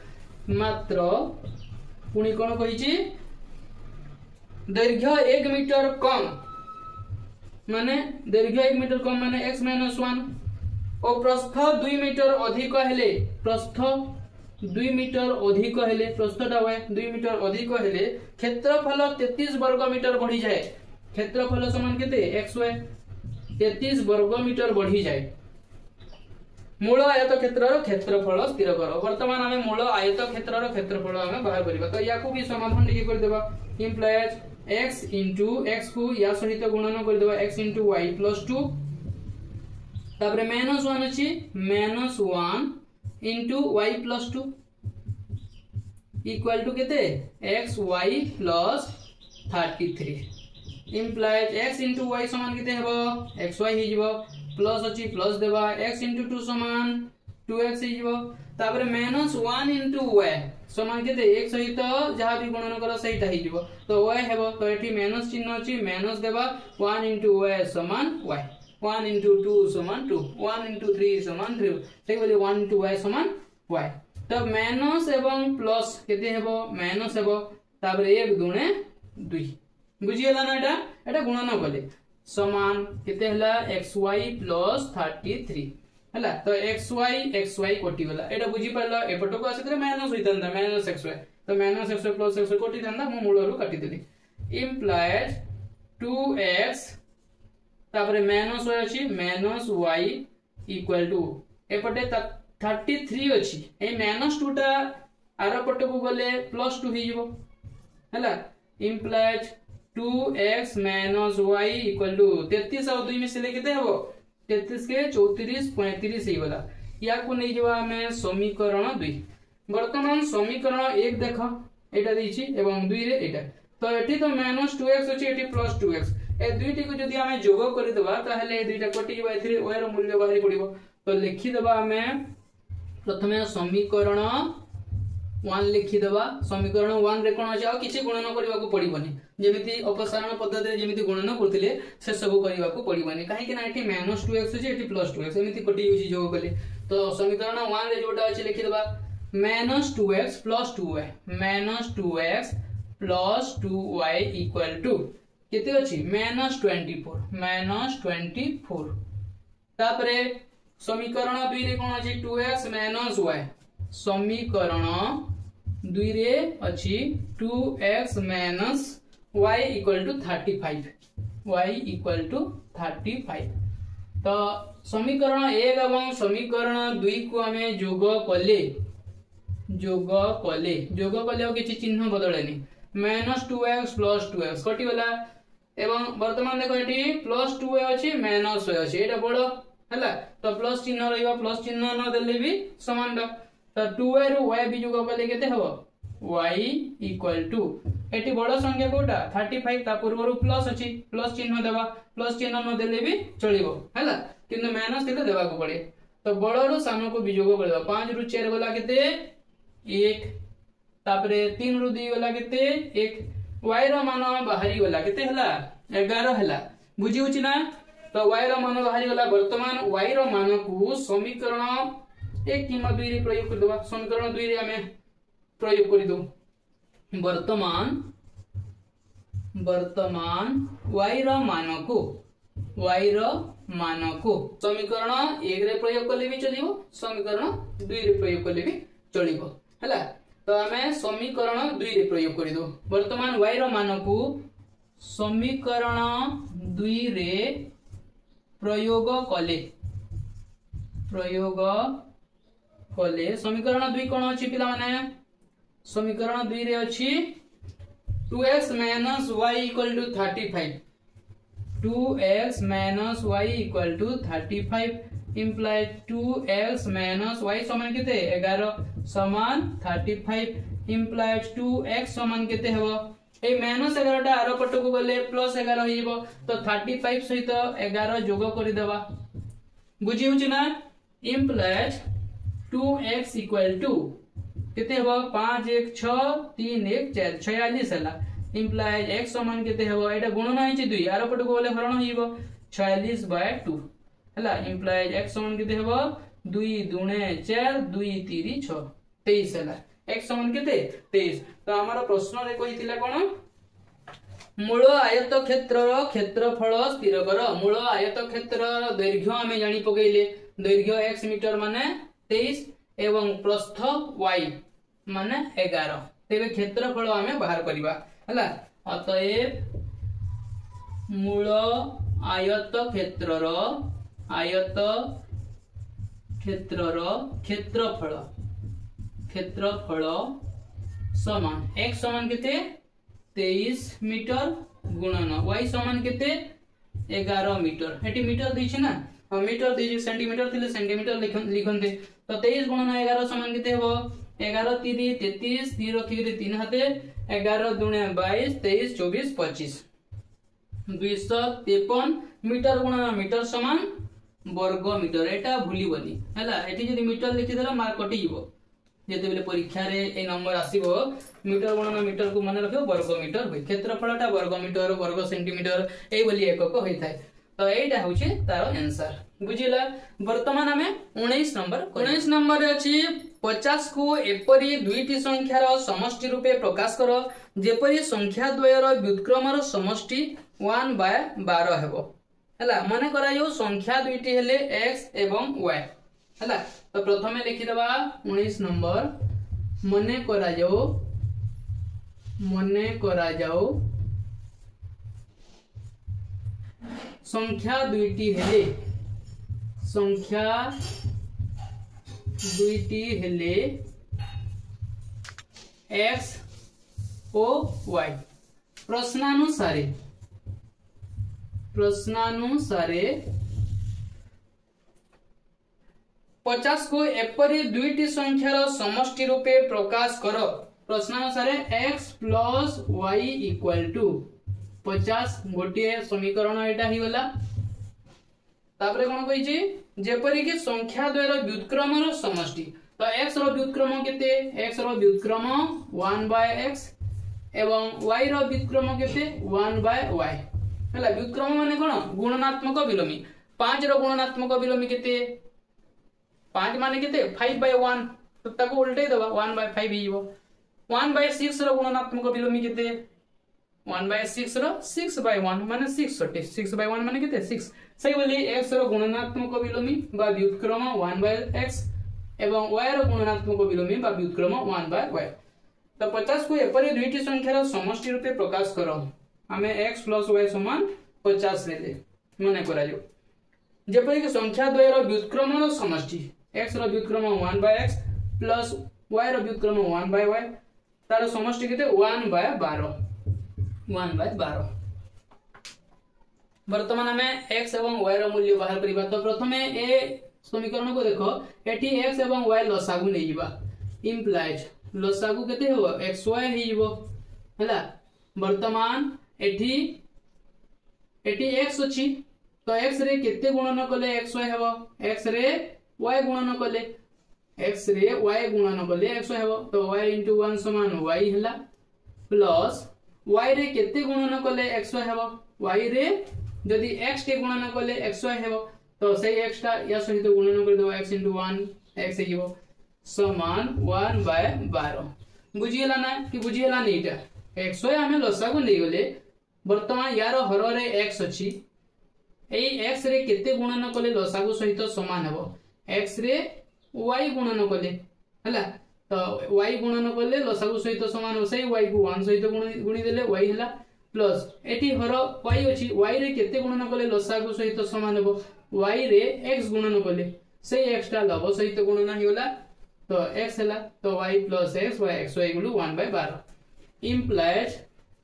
मात्र पुनी कोन कहि छी दैर्घ्य 1 मीटर कम माने दैर्घ्य 1 मीटर कम माने x - 1 और प्रस्थ 2 मीटर अधिक हेले प्रस्थ 2 मीटर अधिक हेले प्रस्थटा होय 2 मीटर अधिक हेले क्षेत्रफल 33 वर्ग मीटर बढ़ी जाए। क्षेत्रफल समान केते xy 33 वर्ग मीटर बढ़ी जाए। मूल आयत क्षेत्रर क्षेत्रफल स्थिर करो। वर्तमान हमें मूल आयत क्षेत्रर क्षेत्रफल हमें बाहर करबा। तो याकू भी समाधान टिके कर देबा। इम्प्लाइज x into x को या सहित गुणन कर देबा x into y plus 2 तापरे -1 अछि -1 into y plus 2 equal to केते x y plus 33 implies x into y समान केते हेबो एक्स वाई हिजबो प्लस अछि प्लस देबा एक्स इंटू 2 समान 2x हिजबो तापर माइनस 1 इंटू y समान केते एक सहित जहा भी गुणन कर सहीटा हिजबो तो y हेबो तो एठी माइनस चिन्ह अछि माइनस देबा 1 इंटू y समान y 1 इंटू 2 समान 2 1 इंटू 3 समान 3 सेही बोली 1 इंटू y समान y तब माइनस एवं प्लस केते हेबो माइनस हेबो तापर 1 दुणे 2 बुझी हला ना एटा गुणन कले समान केते हला xy प्लस 33 हला तो xy कोटी गला एटा बुझी परला एपटो को आसे माइनस होइतंदा माइनस xy तो माइनस xy प्लस xy कोटी तंदा मो मूलरू काटी देली इम्प्लाइज 2x तापर माइनस y अछि माइनस y इक्वल टू एपटे 33 अछि ए माइनस 2 टा आरो पट को गले प्लस 2 हिजबो हला implies 2x minus y equal to 33 और 2 मिसले केते हेबो 33 के 34 35 ही वाला या को नै जवा हमें समीकरण 2 वर्तमान समीकरण 1 देखो एटा दैछि एवं 2 रे एटा तो एठी तो -2x अछि एठी +2x ए दुईटी को जदी हमें जोग करि देबा ताहले ए दुईटा कटि जबा एथि y रो मूल्य बाहरी पडिबो तो लिखि देबा हमें प्रथमे समीकरण 1 लिखि देबा समीकरण 1 रे कोन अछि आ किछि गुणन करबा को पडिबनी जेमिति अपसारण पद्धति रे जेमिति गुणन करथिले से सब करबा को पडिबनी काहे कि ना एठी -2x अछि एठी +2x एमिति कटि होछि जोग कले तो समीकरण 1 रे जोटा अछि लिखि देबा -2x + 2y -2x + 2y equal to केते अछि -24 तापरे समीकरण 2 रे कोन अछि 2x - y समीकरण 2 रे अछि 2x - y equal to 35 y equal to 35 तो समीकरण 1 एवं समीकरण 2 को हमें जोग कले और किछि चिन्ह बदलेनी -2x + 2x कटि गला एवं वर्तमान देखो एठी +2y अछि -y अछि एटा बडो हला तो प्लस चिन्ह रहिबा प्लस चिन्ह न देले भी समान तो 2y रो y भी जोग कले केते हबो y इक्वल टू एटी बड़ संख्या कोटा 35 ता पूर्व प्लस अछि प्लस चिन्ह देबा प्लस चिन्ह न देले भी चलिबो हला किंतु माइनस केते देबा को पड़े तो बड़ रो सानो को वियोग करबा 5 रु 4 गला केते 1 तापरे 3 रु 2 गला केते 1 y रो मान बाहरी गला केते हला 11 हला बुझी होची ना तो y रो मान बाहरी गला वर्तमान y रो मान को समीकरण 1 किमा 2 रे प्रयोग कर देबा समीकरण 2 रे हमें प्रयोग कर दो वर्तमान y रो मान को समीकरण 1 रे प्रयोग करले भी चलिबो समीकरण 2 रे प्रयोग करले भी चलिबो हला तो हमें समीकरण 2 रे प्रयोग कर दो वर्तमान y रो मान को समीकरण 2 रे प्रयोग कले समीकरण 2 कोन अछि पिला माने समीकरण 2 रे अछि 2x - y equal to 35 2x - y equal to 35 implies 2x - y समान केते 11 समान 35 इम्प्लाइज 2x समान केते हेबो ए -11 टा आरो पट को गले +11 होइबो तो 35 सहित 11 जोग करि देबा बुझी होची ना इम्प्लाइज 2x इक्वल टू केते हेबो 5 1 6 3 1 4 46 हला इम्प्लाइज x समान केते हेबो एटा गुणन होइछि 2 आरो पट को गले हरण होइबो 46/2 हला इम्प्लाइज x समान केते हेबो 2 दुणे 4 2 3 6 23 हला x समान केते 23 तो हमारा प्रश्न रे कहितिला कोन मूल आयत क्षेत्र रो क्षेत्रफल स्थिर कर मूल आयत क्षेत्र दैर्घ्य हमें जानि पकैले दैर्घ्य x मीटर माने 23 एवं प्रस्थ y माने 11 तेबे क्षेत्रफल हमें बाहर करबा हला अतएव मूल आयत क्षेत्र रो क्षेत्रफल समान x समान केते 23 मीटर गुणन y समान केते 11 मीटर एटी मीटर दैछि ना मीटर दैछि सेंटीमीटर थिले सेंटीमीटर लिखनते तो 23 गुणन 11 समान केते हेबो 11 3 33 3 रखिकरी 3 हाथे 11 दूने 22 23 24 25 253 मीटर गुणन मीटर समान वर्ग मीटर एटा भूलिबनी हैला एठी जदी मीटर लिखि देला मार्क कटि जीवो जेते बेले परीक्षा रे ए नंबर आसीबो मीटर गुणन मीटर को माने रखियो वर्ग मीटर होय क्षेत्रफलटा वर्ग मीटर वर्ग सेंटीमीटर एई बोली एकक होई थाय तो एटा होची तारो आंसर बुझिला वर्तमान हमें 19 नंबर अछि 50 को एपरी दुईटी संख्यार समष्टि रूपे प्रकाश करो जेपरी संख्या द्वयर व्युत्क्रमर समष्टि 1/12 हेबो हला माने करा जो संख्या दुईटी हेले x एवं y हला तो प्रथमे लिखि दबा 19 नंबर मने करा जाओ संख्या दुईटी हेले x ओ y प्रश्नानुसारे 50 को एपरी दुईटी संख्यार समष्टि रूपे प्रकाश करो प्रश्नानुसारे x plus y equal to 50 गोटे समीकरण एटा ही गला तापरे कोन कहि छी जेपरि कि संख्या द्वयर व्युत्क्रमर समष्टि तो x रो व्युत्क्रम केते x रो व्युत्क्रम 1/x एवं y रो व्युत्क्रम केते 1/y हला व्युत्क्रम माने कोन गुणनात्मक विलोमी 5 रो गुणनात्मक विलोमी केते 5 माने केते 5/1 तो ताको उल्टे दबा 1/5 हिजो 1/6 रो गुणनात्मक विलोमी केते 1/6 रो 6/1 माने 6 होते 6/1 माने केते 6 सही बोली x रो गुणनात्मक विलोमी बा व्युत्क्रम 1/x एवं y रो गुणनात्मक विलोमी बा व्युत्क्रम 1/y तो 50 को एपरि दुईटी संख्यार समष्टि रूपे प्रकाश करो हमें x + y = 50 लेले मने करा जो जेपरि कि संख्या द्वयर व्युत्क्रमर समष्टि x रो व्युत्क्रम 1/x प्लस y रो व्युत्क्रम 1/y तार समष्टि केते 1/12 वर्तमान हमें x एवं y रो मूल्य बाहर करिबा तो प्रथमे ए समीकरण को देखो एठी x एवं y लसागु नै जिबा इंप्लाइज लसागु केते हो xy हि जिवो हला वर्तमान एठी x अछि तो x रे केते गुणन कले xy हेबो x रे y गुणन कले xy हेबो तो y * 1 = y हला प्लस y रे केते गुणन कले xy हेबो y रे यदि x के गुणन कले xy हेबो तो सही x टा या सहित गुणन कर दो x * 1 x हेबो समान 1/12 बुझियला ना कि बुझियला नै इटा xy हमें लसागु नै गले वर्तमान यार हर रे x अछि एई x रे केते गुणन कले लसागु सहित समान हेबो x रे y गुणन कले हला तो y गुणन कले लसागु सहित समान हो सही y को 1 सहित गुणी देले y हला प्लस एठी हर y अछि y रे केते गुणन कले लसागु सहित समान हेबो y रे x गुणन कले सही x टा लब सहित गुणन हिला तो x हला तो y + x y xy = 1/12 implies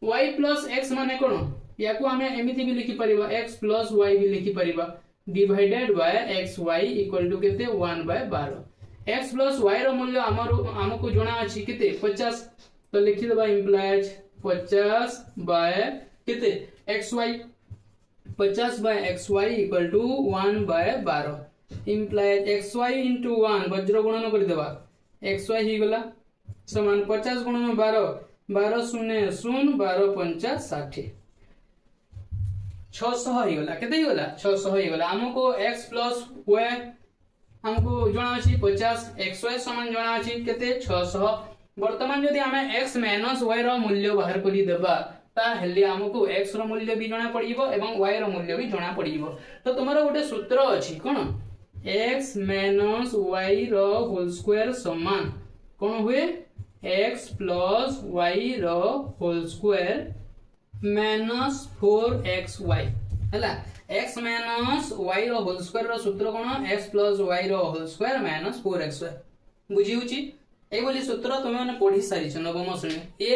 y + x माने कोन याको हमें एमिति भी लिखि परिबा x + y भी लिखि परिबा डिवाइडेड बाय xy = केते 1/12 x + y रो मूल्य हमको जणा अछि केते 50 तो लिखि देबा इंप्लाइज 50 बाय केते xy 50/xy = 1/12 इंप्लाइज xy * 1 वज्र गुणन कर देबा xy ही गला समान 50 * 12 12 0 0 12 5 60 600 ही गला केते ही गला 600 ही गला हमको x + y हमको जणा अछि 50 xy समान जणा अछि केते 600 वर्तमान यदि हमें x - y रो मूल्य बाहर करि देबा ता हेले हमको x रो मूल्य भी जणा पड़िबो एवं y रो मूल्य भी जणा पड़िबो तो तुम्हारा गोटे सूत्र अछि कोन x - y रो होल स्क्वायर समान कोन हुए x + y रो होल स्क्वायर -4xy हला x - y रो होल स्क्वायर रो सूत्र कोन x + y रो होल स्क्वायर -4xy बुझी होची ए बोली सूत्र तुमे माने पढी सारी छ नवम श्रेणी a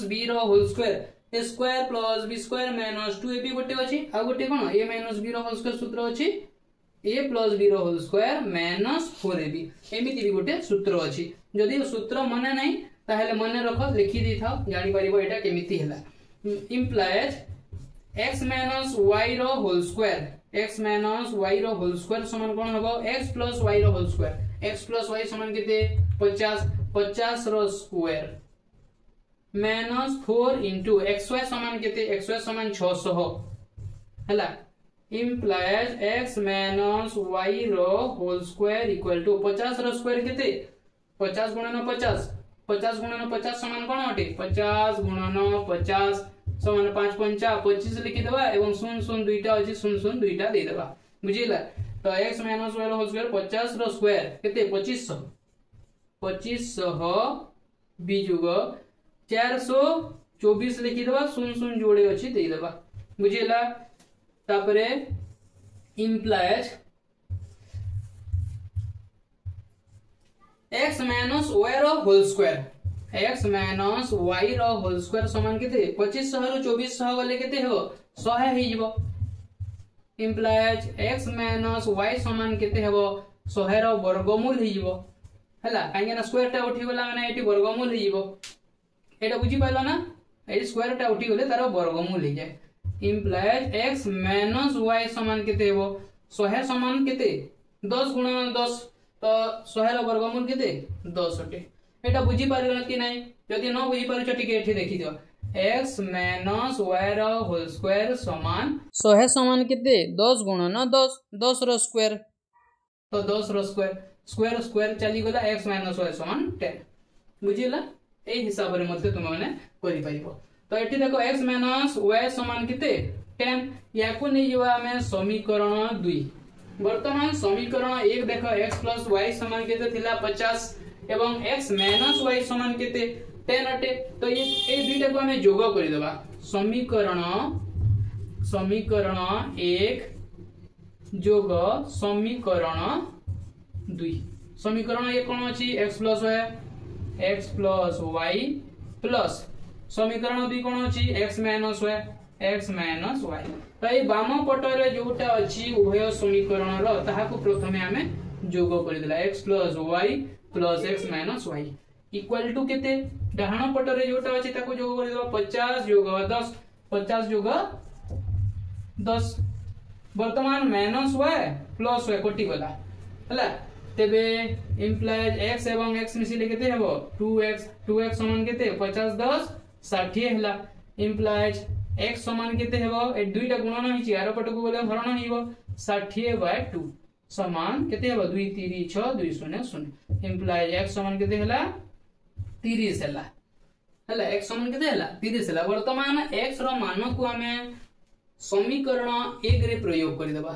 - b रो whole square a square + b square - 2ab गोटे अछि आ गोटे कोन a - b रो होल स्क्वायर सूत्र अछि A plus B whole square minus 4ab एमिति भी गोटे सूत्र अछि जदि सूत्र मने नहीं ताहले मने रख लिखि दी था जानि परिबो एटा केमिति हला इंप्लाइज x माइनस y रो whole square x minus y रो होल स्क्वायर समान कोन हबो x प्लस y रो whole square x plus y समान केते 50 50 रो स्क्वायर माइनस 4 इनटू xy समान केते xy समान 600 हला इंप्लाइज x माइनस y रो होल स्क्वायर इक्वल टू 50 रो स्क्वायर केते 50 गुणन 50 50 गुणन 50 समान कोन हटे 50 गुणन 50 समान 5 पंचा 25 लिखि देबा एवं 0 0 दुईटा अछि 0 0 दुईटा दे देबा बुझिला तो x माइनस y रो होल स्क्वायर 50 रो स्क्वायर केते 2500 2500 बिजुग 424 लिखि देबा 0 0 जोड़े अछि दे देबा बुझिला तापरे इंप्लाइज x माइनस y रो whole square x minus y रो होल स्क्वायर समान केते 2500 रो 2400 गले केते हो 100 हे जिवो इंप्लाइज x माइनस y समान केते हेबो 100 रो वर्गमूल हे जिवो हला काहे ना स्क्वायर टा उठी गला माने एटी वर्गमूल हे जिवो एटा बुझी पाइलो ना एटी स्क्वायर टा उठी गले तारो वर्गमूल हे जाय इंप्लाइज x माइनस y समान केते हेबो 100 समान केते 10 गुणन 10 तो 100 रो वर्गमूल केते 10 अटे एटा बुझी पारला कि नहीं जदि न बुझी पारछ टिके एठी देखि दियो x माइनस y रो होल स्क्वायर समान 100 समान केते 10 गुणन 10 10 रो स्क्वायर तो 10 रो स्क्वायर स्क्वायर स्क्वायर चली गला x माइनस y समान 10 बुझिला ए हिसाब रे मते तुम माने करि परिबो तो एठी देखो x माइनस y समान केते 10 याकू नै जवा हमें समीकरण 2 वर्तमान समीकरण 1 देखो x प्लस y समान केते थिला 50 एवं x माइनस y समान केते 10 अटे तो ये दुईटा को हमें जोग कर देबा समीकरण 1 जोग समीकरण 2 समीकरण 1 कोन अछि x प्लस y प्लस समीकरण 2 कोन अछि x माइनस y तो ये बाम पटरे जोटा अछि उभय समीकरण रो ताहा को प्रथमे हमें जोग कर देला x plus y plus x minus y equal to केते डाहाण पटरे जोटा अछि ताको जोग कर देबा 50 जोग 10 50 जोग 10 वर्तमान माइनस y प्लस y कोटि गला हला तेबे इंप्लाइज x एवं x मिसिले केते हेबो 2x समान केते 50 10 60 हला इंप्लाइज x समान केते हेबो ए दुईटा गुणन हिची आरो पटको गले हरण हिबो 60/2 समान केते हेबो 2 3 6 2 0 0 इंप्लाइज x समान केते हला 30 हला हला x समान केते हला 30 हला वर्तमान x रो मान को हमें समीकरण 1 रे प्रयोग करि देबा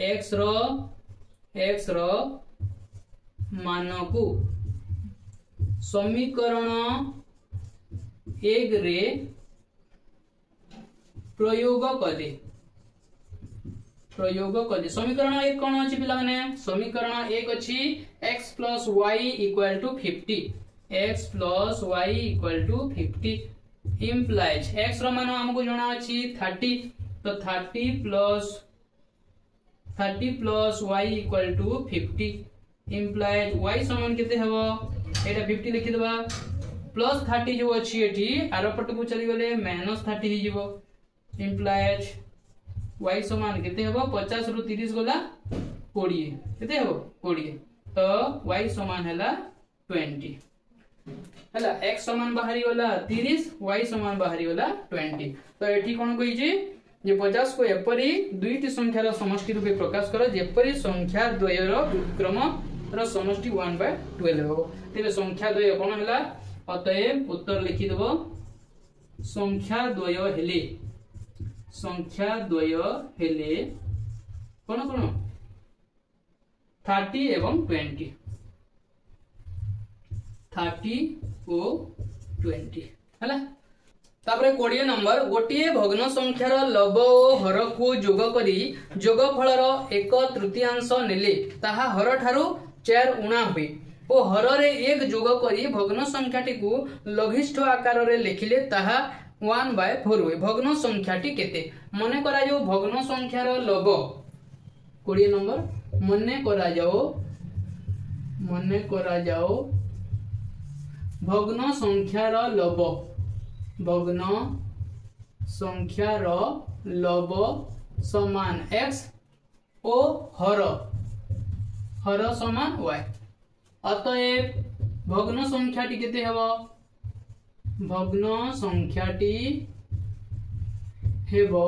x रो मान को समीकरण 1 रे प्रयोग कले समीकरण 1 कोन अछि पिला माने समीकरण 1 अछि x + y = 50 x + y = 50 implies x रो मान हमको जणा अछि 30 तो 30 + y = 50 इंप्लाइज y समान केते हेबो एटा 50 लिखि देबा प्लस 30 जो अछि एठी आरो पट को चली गले -30 हि जिवो इंप्लाइज y समान केते हेबो 50 रु 30 गला 20 केते हेबो 20 तो y समान हैला 20 हैला x समान बाहरी वाला 30 y समान बाहरी वाला 20 तो एठी कोन कहि जे 50 को एपरी दुईटी संख्या रो समष्टि रूपे प्रकाश करो जेपरी संख्या द्वय रो क्रम रो समष्टि 1/12 हेबो तेबे संख्या द्वय कोन हैला अतएव उत्तर लिखि देबो संख्या द्वय हेले कोन 30 एवं 20 30 ओ 20 हला तापरे 20 नंबर गोटिए भग्न संख्यार लब और हर को जोग करी जोगफल रो 1/3 नेले ताहा हर ठारू 4 उणा हुए ओ हर रे 1 जोग करी भग्न संख्याटी को लघिष्ठ आकार रे लिखिले ताहा 1/4 हुए भग्न संख्याटी केते मने करा जो भग्न संख्यार लब 20 नंबर मने करा जाओ भग्न संख्यार लब समान x ओ हर समान y। अतएव भग्न संख्याटी केते हेबो भग्न संख्याटी हेबो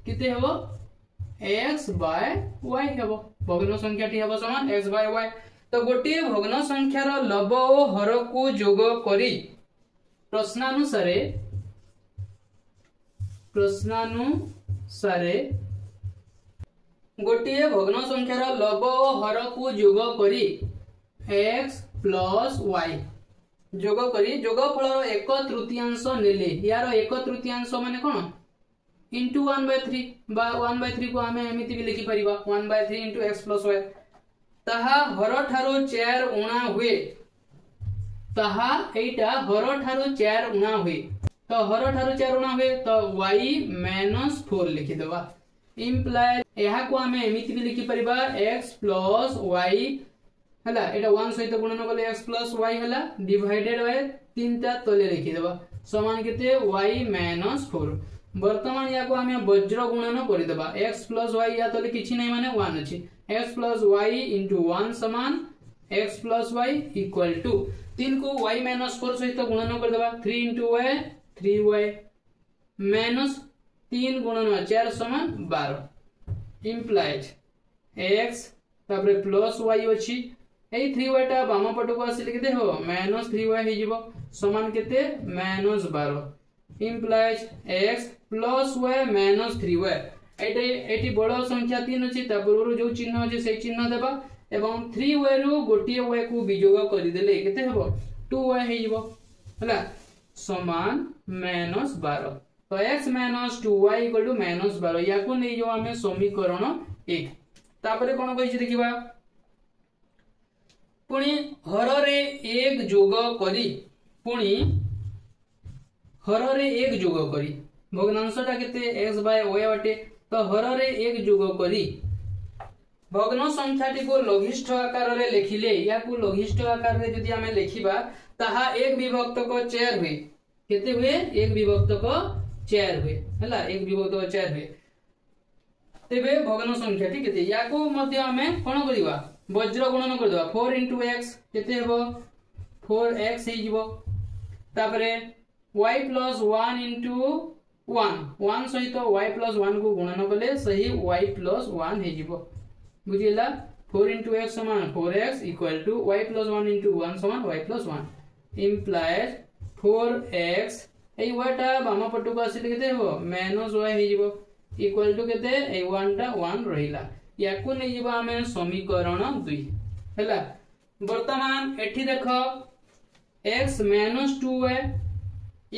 केते हेबो x बाय y हेबो भग्न संख्याटी हेबो समान x बाय y। तो गोटे भग्न संख्यार लब ओ हर को जोग करी प्रश्नानुसारे गोटे भग्न संख्यार लब ओ हर को जोग करी x प्लस y जोग करी जोगफल 1/3 नेले यार 1/3 माने कोन इंटू 1/3 बा 1/3 को आमे एमिति भी लिखि परिबा 1/3 इंटू x प्लस y ताहा हर ठारो 4 उणा हुए ताहा एटा हर ठारो 4 उणा हुए तो हर ठारो 4 उणा हुए तो y - 4 लिखि देबा इंप्लाय एहा को आमे एमिति भी लिखि परिबा x प्लस y हला एटा 1 सहित गुणन कले x प्लस y हला डिवाइडेड बाय 3 ता तले लिखि देबा समान केते y - 4। वर्तमान या को हमें वज्र गुणन कर देबा x प्लस y या तले किछि नै माने 1 अछि x प्लस y इंटू 1 समान x plus y equal to 3 को y - 4 सहित गुणन कर देबा 3 इंटू y 3y माइनस 3 गुणन 4 समान 12 इंप्लाइज x तापर प्लस y अछि ए 3y टा बाम पट को आसी लिखि दे हो -3y हे जिवो समान केते -12 implies x plus y -3y eighty बड़ संख्या 3 अछि ता पूर्व जो चिन्ह अछि से चिन्ह देबा एवं 3y रु गोटिए y को वियोग करि देले केते हेबो 2y हे जिवो हला समान -12 तो x - 2y = -12 या को नै जो हमें समीकरण 1 तापरे कोन कहिछि देखिबा पुणी हर रे 1 जोग करी भग्नांशटा केते x बाय y बाटे तो हर रे 1 जोग करी भग्न संख्याटी को लघिष्ठ आकार रे लिखिले या को लघिष्ठ आकार रे जदी हमें लिखिबा ताहा 1 विभक्त को 4 हुए केते हुए 1 विभक्त को 4 हुए हला 1 विभक्त को 4 हुए तेबे भग्न संख्याटी केते या को मध्य हमें कोन करिवा वज्र गुणन कर देबा 4 into x केते हेबो 4x हे जिवो तापरे y plus 1 into 1 सहित y plus 1 को गुणन कले सही y plus 1 हे जिवो बुझिला 4 into x समान 4x equal to y plus 1 into 1 समान y plus 1 implies 4x ए y टा बाम पटु को आसी केते हेबो -y हे जिवो equal to केते ए 1 टा 1 रहिला याकू नै जिबा हमें समीकरण 2 हैला वर्तमान एठी देखो x - 2y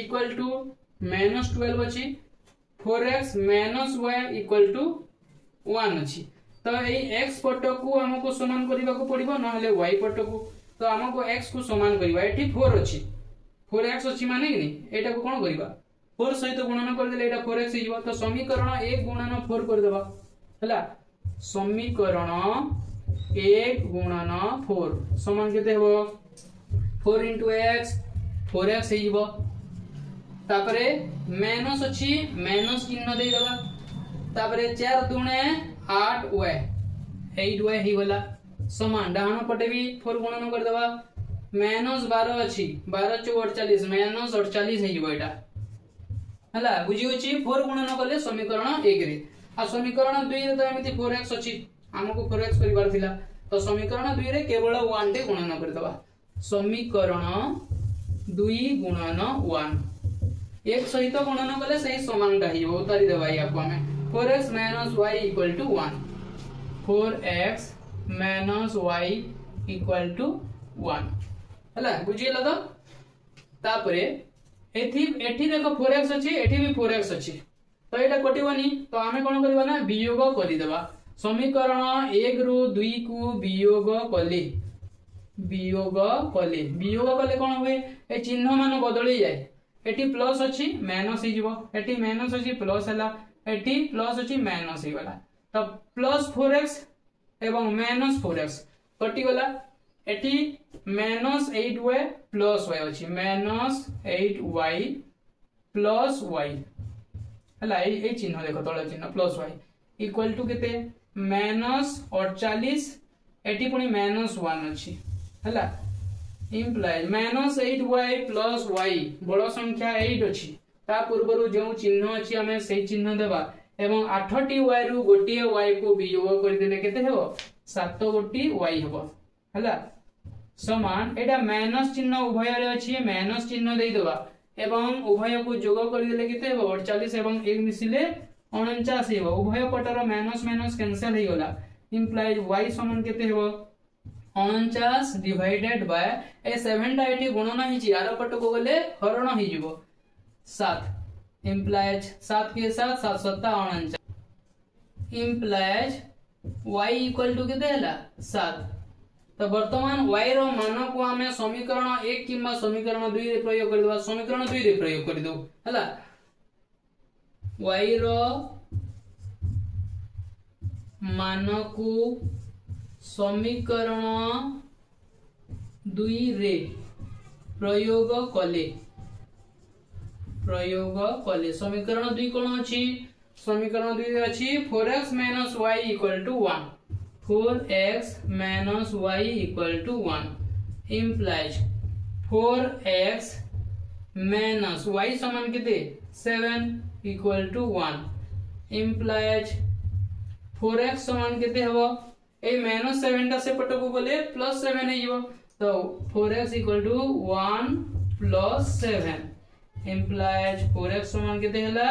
इक्वल टू -12 अछि 4x - y इक्वल टू 1 अछि तो एई x पट को हमको समान करिबा को पड़िबो न हले y पट को तो हमको x को समान करिबा एठी 4 अछि 4x अछि माने कि नै एटा को कोन करिबा 4 सहित गुणन कर देले एटा 4x हिजबो तो समीकरण 1 गुणन 4 कर देबा हैला समीकरण 1 गुणन 4 समान केते हेबो 4 into x 4x हेइबो तापरे माइनस अछि माइनस चिन्ह दे देबा तापरे 4 दुणे 8y 8y हेइबला समान डाहन पटे भी 4 गुणन कर देबा -12 अछि 12 * 48 -48 हेइबो एटा हला बुझी होची 4 गुणन करले समीकरण 1 रे आ समीकरण 2 रे तो एमिति 4x अछि हमको 4x परिवार थिला तो समीकरण 2 रे केवल 1 टे गुणन कर देबा समीकरण 2 गुणन 1 एक सहित गुणन कले सही समानटा हिबो उतारी देबा या को हमें 4x - y = 1 4x - y = 1 हला बुझियला तो तापरे एठी देखो 4x अछि एठी भी 4x अछि तो एटा कटिबनी तो हमें कोन करबा ना वियोग करि देबा समीकरण 1 रु 2 को वियोग कले कोन होय ए चिन्ह मान बदली जाय एटी प्लस अछि माइनस हे जिवो एटी माइनस अछि प्लस हला एटी प्लस अछि माइनस हे वाला तो प्लस 4x एवं -4x कटि गला एठी -8y प्लस y अछि -8y प्लस y हला ए चिन्ह देखो तळ चिन्ह प्लस y इक्वल टू केते -48 एठी पुनी -1 अछि हला इम्प्लाइज -8y प्लस y बड़ संख्या 8 अछि ता पूर्वरु जो चिन्ह अछि हमें सेही चिन्ह देबा एवं 8टी y रु गोटिए y को वियोग कर देले केते हेबो 7 गोटी y हेबो हला समान एटा माइनस चिन्ह उभय रे अछि माइनस चिन्ह देई देबा एवं उभय को जोग कर देले केते हेबो 48 एवं 1 मिसिले 49 हेबो उभय पटर माइनस माइनस कैंसिल हे गला इम्प्लाइज y समान केते हेबो 49 डिवाइडेड बाय ए 7 टा एठी गुणन हिची आर पट को गले हरण हि जिवो 7 इम्प्लाइज 7 के साथ 7 7 49 इम्प्लाइज y इक्वल टू केते हला 7 तो वर्तमान y रो मान को हमें समीकरण 1 किंबा समीकरण 2 रे प्रयोग कर देबा समीकरण 2 रे प्रयोग कर दो हला y रो मान को समीकरण 2 रे प्रयोग कले समीकरण 2 कोन अछि समीकरण 2 अछि 4x - y = 1 4x - y = 1 implies 4x - y समान केते 7 = 1 implies 4x समान केते हबो ए -7 टा से पटको गले +7 हे जिवो तो 4x = 1 + 7 implies 4x समान केते हला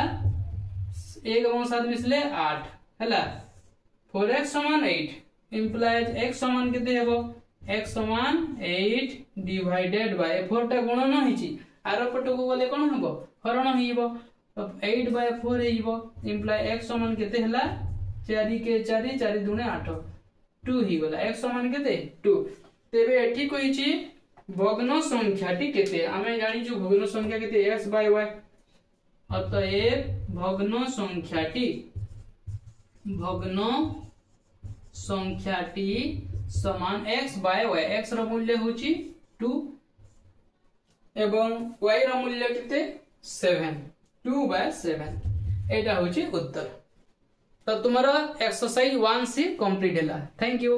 1 और 7 मिसले 8 हला 4x समान 8 implies x समान केते हेबो x समान 8 डिवाइडेड बाय 4 टा गुणन हिची आरो पटको गले कोन हेबो हरण हिबो तो 8 बाय 4 हिबो implies x समान केते हला 4 के 4 4 दुने 8 2 ही गला x समान केते 2 तेबे एठी कहिची भग्न संख्याटी केते आमे जानि छु भग्न संख्या केते x बाय y अतएव भग्न संख्याटी समान x बाय y x रो मूल्य होची 2 एवं y रो मूल्य केते 7 2 बाय 7 एटा होची उत्तर तो तुम्हारा एक्सरसाइज 1 से कंप्लीट हैला थैंक यू।